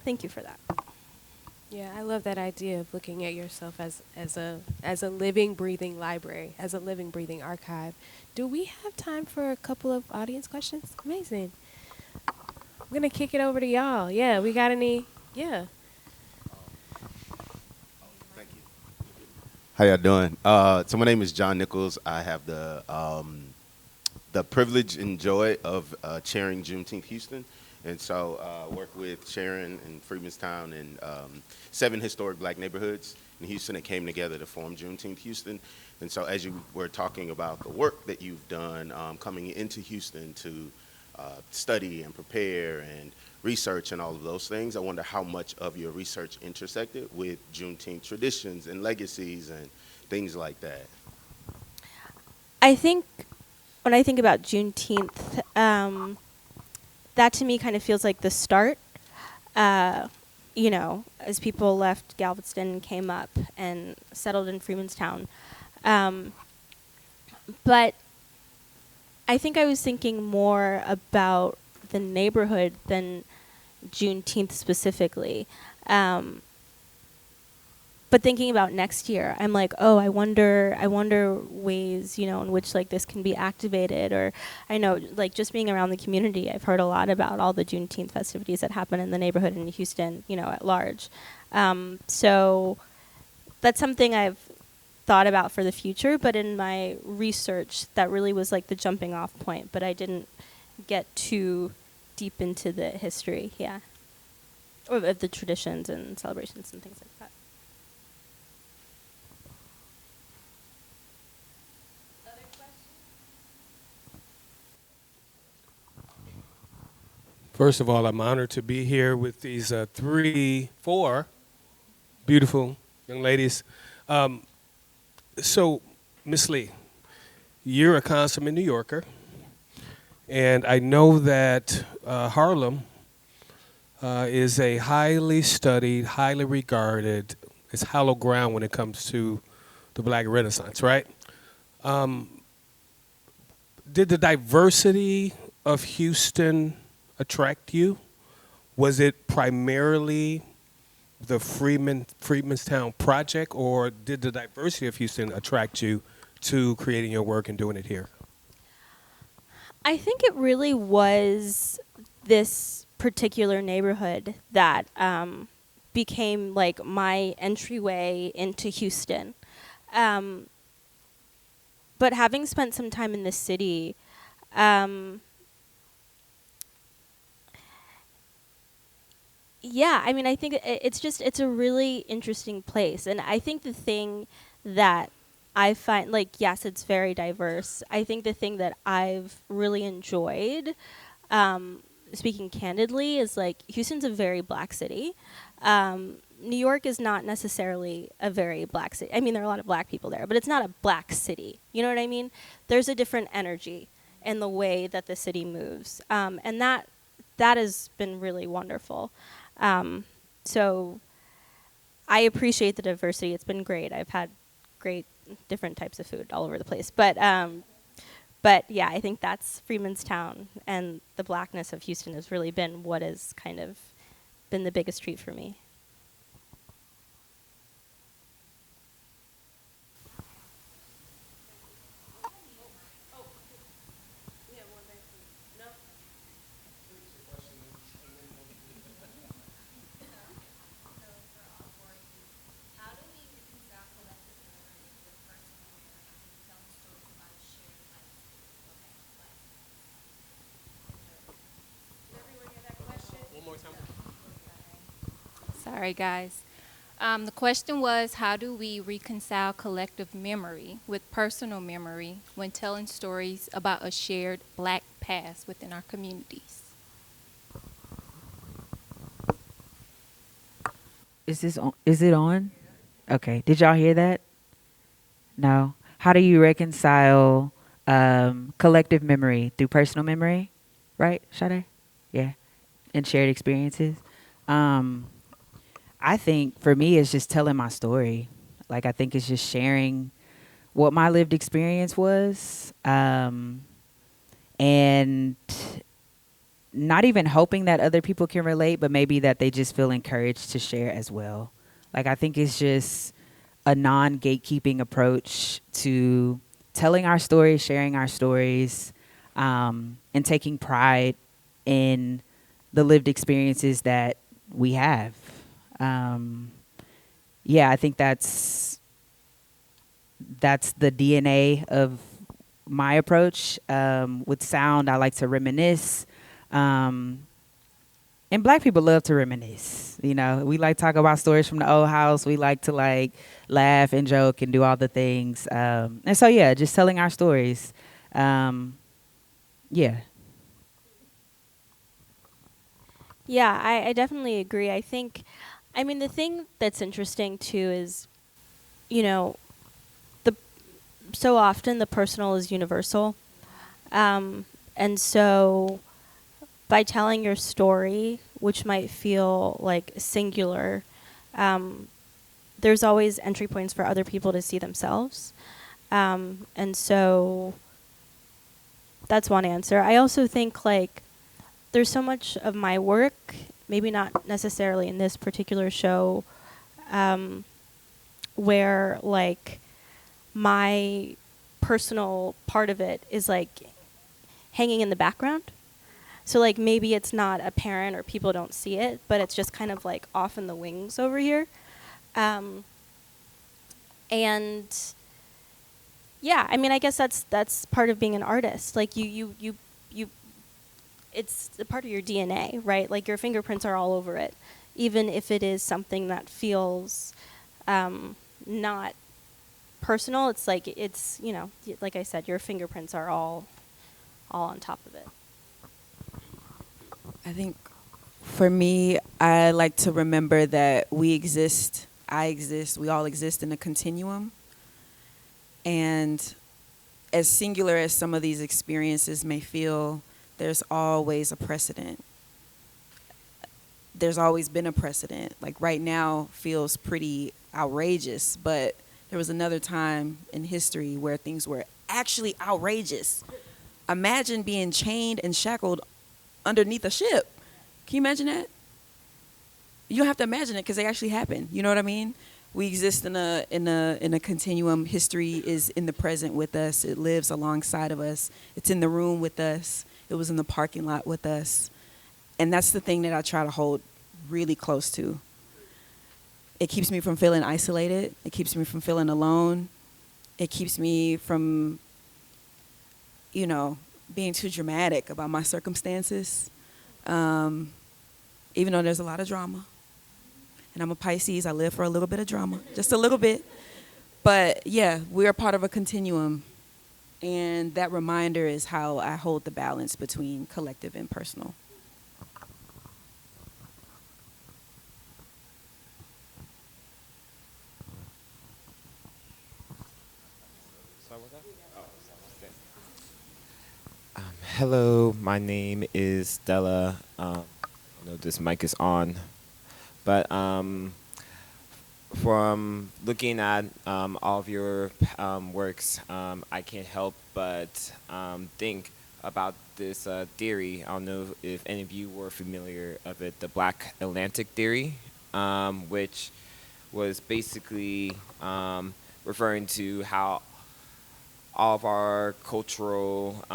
thank you for that. Yeah, I love that idea of looking at yourself as a living, breathing library, as a living, breathing archive. Do we have time for a couple of audience questions? Amazing. I'm going to kick it over to y'all. Yeah, we got any? Yeah. Thank you. How y'all doing? So my name is John Nichols. I have the privilege and joy of chairing Juneteenth Houston. And so work with Sharon and Freedmanstown and 7 historic black neighborhoods in Houston that came together to form Juneteenth Houston. And so as you were talking about the work that you've done coming into Houston to study and prepare and research and all of those things, I wonder how much of your research intersected with Juneteenth traditions and legacies and things like that. I think when I think about Juneteenth, that to me kind of feels like the start, you know, as people left Galveston and came up and settled in Freedmanstown. But I think I was thinking more about the neighborhood than Juneteenth specifically. but thinking about next year, I'm like, oh, I wonder ways, in which like this can be activated. Or I know, like, just being around the community, I've heard a lot about all the Juneteenth festivities that happen in the neighborhood in Houston, at large. So that's something I've thought about for the future, but in my research, that really was like the jumping off point, but I didn't get too deep into the history, or of the traditions and celebrations and things like that. First of all, I'm honored to be here with these four beautiful young ladies. So, Miss Lee, you're a consummate New Yorker, and I know that Harlem is a highly studied, highly regarded, it's hallowed ground when it comes to the Black Renaissance, right? Did the diversity of Houston attract you? Was it primarily the Freedmanstown project, or did the diversity of Houston attract you to creating your work and doing it here? I think it really was this particular neighborhood that became like my entryway into Houston. But having spent some time in the city, yeah, I mean, I think it's a really interesting place. And I think the thing that I find, like, yes, it's very diverse. I think the thing that I've really enjoyed, speaking candidly, is like Houston's a very Black city. New York is not necessarily a very Black city. I mean, there are a lot of Black people there, but it's not a Black city. You know what I mean? There's a different energy in the way that the city moves. And that has been really wonderful. So I appreciate the diversity. It's been great. I've had great different types of food all over the place. But yeah, I think that's Freedmanstown, and the Blackness of Houston has really been what has kind of been the biggest treat for me. Sorry, guys. The question was, how do we reconcile collective memory with personal memory when telling stories about a shared Black past within our communities? Is this on? Is it on? Okay. Did y'all hear that? No. How do you reconcile collective memory through personal memory? Right, Sade? Yeah. And shared experiences. I think for me, it's just telling my story. Like, I think it's just sharing what my lived experience was, and not even hoping that other people can relate, but maybe that they just feel encouraged to share as well. Like, I think it's just a non-gatekeeping approach to telling our stories, sharing our stories, and taking pride in the lived experiences that we have. Yeah, I think that's the DNA of my approach. With sound, I like to reminisce. And Black people love to reminisce. You know, we like to talk about stories from the old house. We like to like laugh and joke and do all the things. And so, yeah, just telling our stories. Yeah. Yeah, I definitely agree. I think, I mean, the thing that's interesting too is, so often the personal is universal. And so by telling your story, which might feel like singular, there's always entry points for other people to see themselves. And so that's one answer. I also think like there's so much of my work, maybe not necessarily in this particular show, where like my personal part of it is like hanging in the background. So like maybe it's not apparent or people don't see it, but it's just kind of like off in the wings over here. And yeah, I mean, I guess that's part of being an artist. Like you it's a part of your DNA, right? Like your fingerprints are all over it, even if it is something that feels not personal. It's like it's, you know, like I said, your fingerprints are all on top of it. I think for me, I like to remember that we exist, I exist, we all exist in a continuum. And as singular as some of these experiences may feel, there's always a precedent. There's always been a precedent. Like right now feels pretty outrageous, but there was another time in history where things were actually outrageous. Imagine being chained and shackled underneath a ship. Can you imagine that? You don't have to imagine it because they actually happened. You know what I mean? We exist in a continuum. History is in the present with us. It lives alongside of us. It's in the room with us. It was in the parking lot with us. And that's the thing that I try to hold really close to. It keeps me from feeling isolated. It keeps me from feeling alone. It keeps me from, you know, being too dramatic about my circumstances. Even though there's a lot of drama. And I'm a Pisces, I live for a little bit of drama, just a little bit. But yeah, we're part of a continuum. And that reminder is how I hold the balance between collective and personal. Hello, my name is Stella. I know this mic is on, but from looking at all of your works, I can't help but think about this theory. I don't know if any of you were familiar of it, the Black Atlantic theory, which was basically referring to how all of our cultural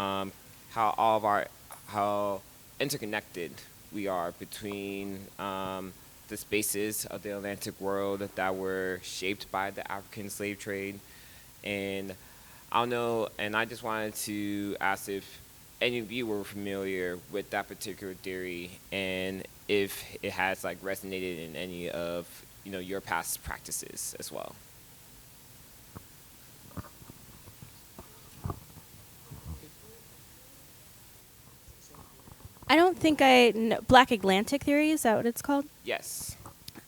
how interconnected we are between the spaces of the Atlantic world that were shaped by the African slave trade. And I don't know, and I just wanted to ask if any of you were familiar with that particular theory and if it has like resonated in any of, you know, your past practices as well. I don't think I know Black Atlantic theory, is that what it's called? Yes.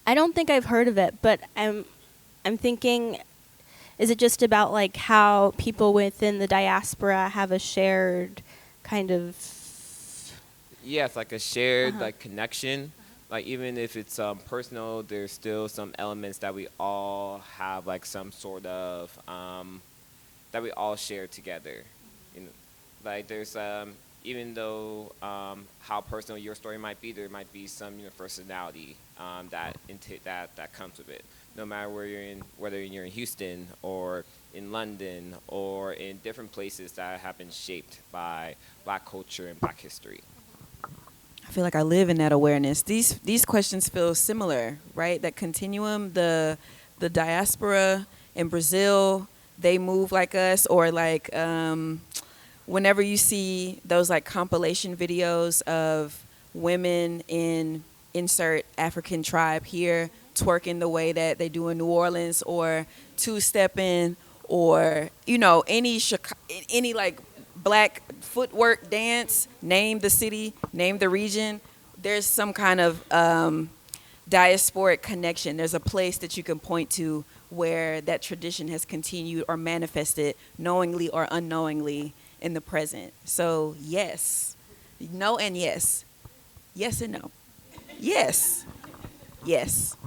I don't think I've heard of it, but I'm thinking, is it just about like how people within the diaspora have a shared kind of? Yeah, it's like a shared like connection. Like even if it's personal, there's still some elements that we all have like some sort of that we all share together. You know, like there's even though how personal your story might be, there might be some universality that comes with it. No matter where you're in, whether you're in Houston or in London or in different places that have been shaped by Black culture and Black history. I feel like I live in that awareness. These questions feel similar, right? That continuum, the diaspora in Brazil, they move like us, or like whenever you see those like compilation videos of women in insert African tribe here twerking the way that they do in New Orleans, or two-stepping, or any like Black footwork dance, name the city, name the region, there's some kind of diasporic connection. There's a place that you can point to where that tradition has continued or manifested knowingly or unknowingly in the present. So yes, no and yes. Yes and no. Yes. Yes.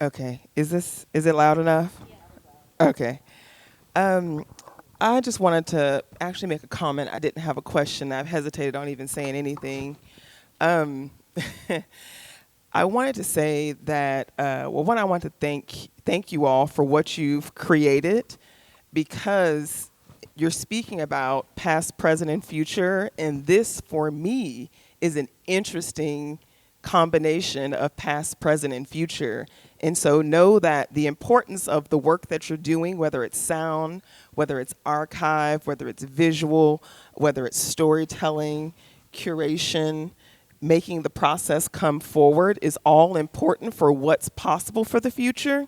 Okay, is it loud enough? Okay. I just wanted to actually make a comment. I didn't have a question. I've hesitated on even saying anything. Um, I wanted to say that, one, I want to thank you all for what you've created, because you're speaking about past, present, and future, and this, for me, is an interesting combination of past, present, and future. And so know that the importance of the work that you're doing, whether it's sound, whether it's archive, whether it's visual, whether it's storytelling, curation, making the process come forward, is all important for what's possible for the future.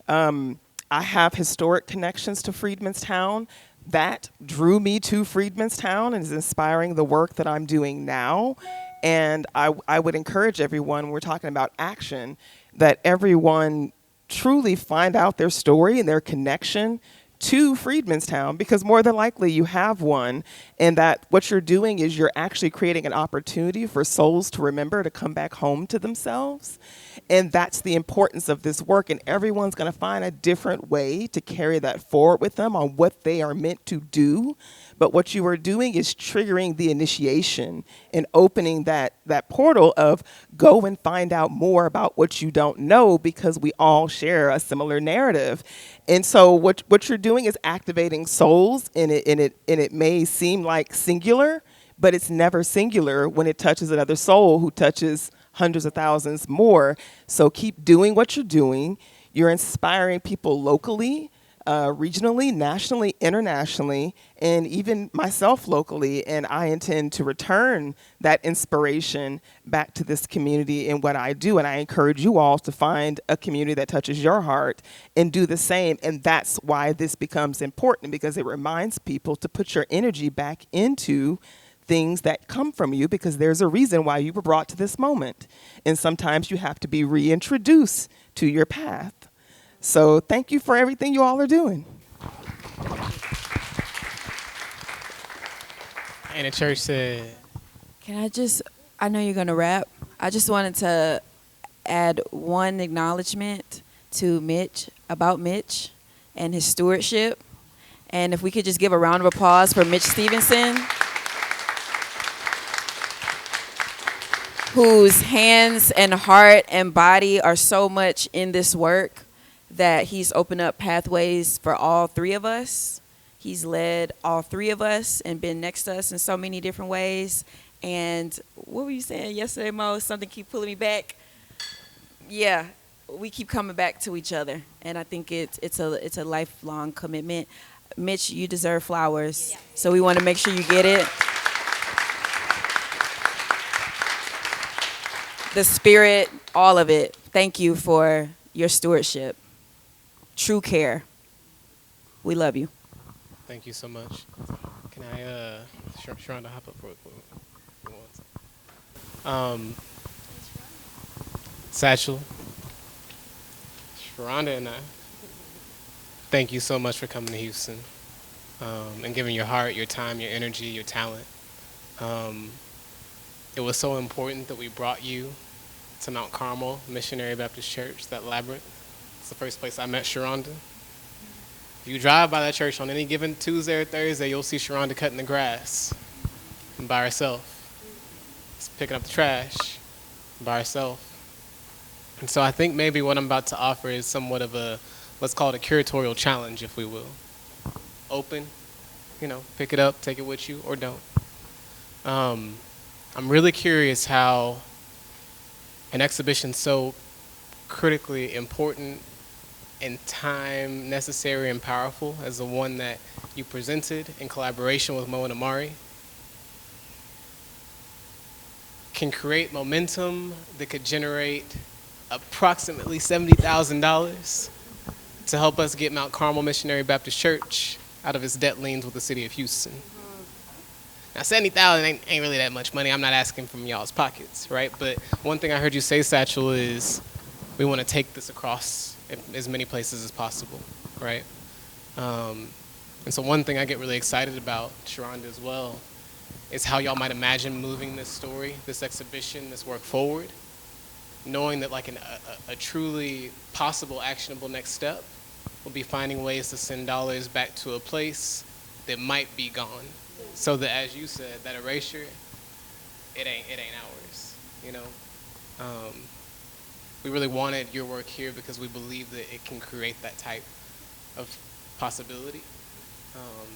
I have historic connections to Freedmen's Town. That drew me to Freedmen's Town and is inspiring the work that I'm doing now. And I would encourage everyone, when we're talking about action, that everyone truly find out their story and their connection to Freedmen's Town, because more than likely you have one, and that what you're doing is you're actually creating an opportunity for souls to remember to come back home to themselves. And that's the importance of this work, and everyone's going to find a different way to carry that forward with them on what they are meant to do. But what you are doing is triggering the initiation and opening that portal of go and find out more about what you don't know, because we all share a similar narrative. And so what you're doing is activating souls, and it may seem like singular, but it's never singular when it touches another soul who touches hundreds of thousands more. So keep doing what you're doing. You're inspiring people locally, regionally, nationally, internationally, and even myself locally. And I intend to return that inspiration back to this community in what I do. And I encourage you all to find a community that touches your heart and do the same. And that's why this becomes important, because it reminds people to put your energy back into things that come from you, because there's a reason why you were brought to this moment. And sometimes you have to be reintroduced to your path. So thank you for everything you all are doing. And the church said, I know you're going to wrap. I just wanted to add one acknowledgement to Mitch, about Mitch and his stewardship. And if we could just give a round of applause for Mitch Stevenson, whose hands and heart and body are so much in this work, that he's opened up pathways for all three of us. He's led all three of us and been next to us in so many different ways. And what were you saying yesterday, Mo? Something keep pulling me back. Yeah, we keep coming back to each other, and I think it's a lifelong commitment. Mitch, you deserve flowers, so we want to make sure you get it. The spirit, all of it. Thank you for your stewardship. True care. We love you. thank you so much. Can I, Sharonda, hop up real quick. Satchel, Sharonda and I, thank you so much for coming to Houston and giving your heart, your time, your energy, your talent. It was so important that we brought you to Mount Carmel Missionary Baptist Church, that labyrinth. It's the first place I met Sharonda. If you drive by that church on any given Tuesday or Thursday, you'll see Sharonda cutting the grass by herself. Just picking up the trash by herself. And so I think maybe what I'm about to offer is somewhat of a, let's call it a curatorial challenge, if we will. Open, pick it up, take it with you, or don't. I'm really curious how an exhibition so critically important and time necessary and powerful as the one that you presented in collaboration with Mo and Amarie can create momentum that could generate approximately $70,000 to help us get Mount Carmel Missionary Baptist Church out of its debt liens with the city of Houston. Now, $70,000 ain't really that much money. I'm not asking from y'all's pockets, right? But one thing I heard you say, Satchel, is we want to take this across as many places as possible, right? And so one thing I get really excited about, Sharonda as well, is how y'all might imagine moving this story, this exhibition, this work forward, knowing that like a truly possible actionable next step will be finding ways to send dollars back to a place that might be gone. So that, as you said, that erasure, it ain't ours, you know. We really wanted your work here because we believe that it can create that type of possibility.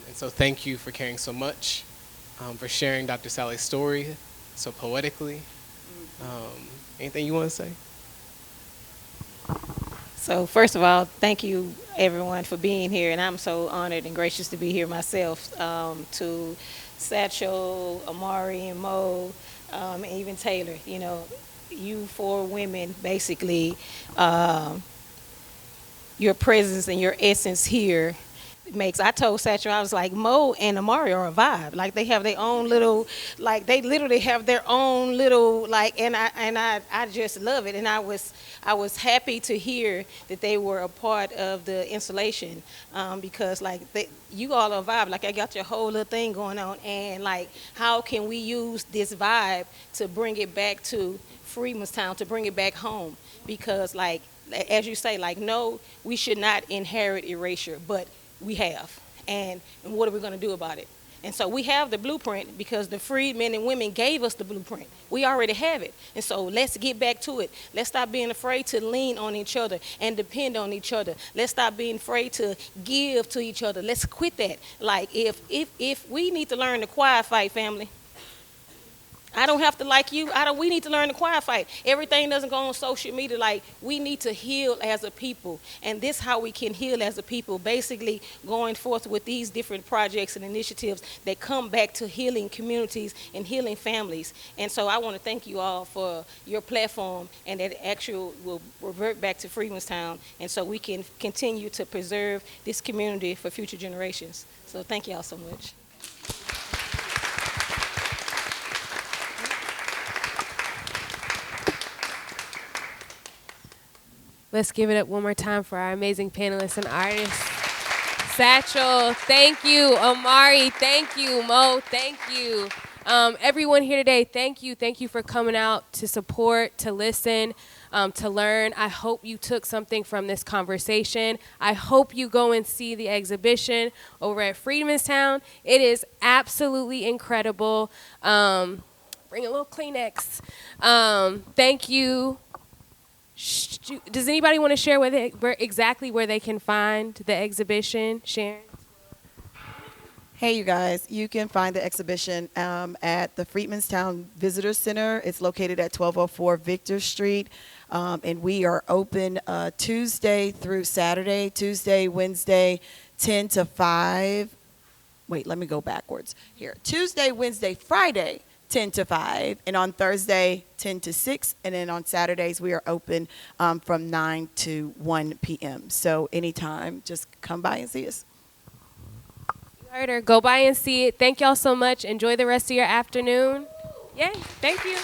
And so thank you for caring so much, for sharing Dr. Sally's story so poetically. Anything you want to say? So first of all, thank you everyone for being here, and I'm so honored and gracious to be here myself. To Satchel, Amarie, and Mo, and even Taylor, you know, you four women, basically, your presence and your essence here makes, I told Satchel, I was like, Mo and Amarie are a vibe. Like, they have their own little, like, they literally have their own little, like, and I just love it. And I was happy to hear that they were a part of the installation, because, like, you all are a vibe. Like, I got your whole little thing going on, and, like, how can we use this vibe to bring it back to Freedmen's Town, to bring it back home? Because, like, as you say, like, no, we should not inherit erasure, but we have. And what are we going to do about it? And so we have the blueprint because the freedmen and women gave us the blueprint. We already have it. And so let's get back to it. Let's stop being afraid to lean on each other and depend on each other. Let's stop being afraid to give to each other. Let's quit that. Like, if we need to learn the quiet fight, family. I don't have to like you. We need to learn the quiet fight. Everything doesn't go on social media. Like, we need to heal as a people. And this is how we can heal as a people, basically going forth with these different projects and initiatives that come back to healing communities and healing families. And so I want to thank you all for your platform, and that actually will revert back to Freedmen's Town, and so we can continue to preserve this community for future generations. So thank you all so much. Let's give it up one more time for our amazing panelists and artists. Satchel, thank you. Amarie, thank you. Mo, thank you. Everyone here today, thank you. Thank you for coming out to support, to listen, to learn. I hope you took something from this conversation. I hope you go and see the exhibition over at Freedmen's Town. It is absolutely incredible. Bring a little Kleenex. Thank you. Does anybody want to share exactly where they can find the exhibition? Sharon? Hey, you guys. You can find the exhibition at the Freedmen's Town Visitor Center. It's located at 1204 Victor Street. And we are open Tuesday through Saturday, Tuesday, Wednesday, 10 to 5. Wait, let me go backwards here. Tuesday, Wednesday, Friday, 10 to 5, and on Thursday, 10 to 6, and then on Saturdays, we are open from 9 to 1 p.m. So anytime, just come by and see us. You heard her. Go by and see it. Thank y'all so much. Enjoy the rest of your afternoon. Yay. Thank you.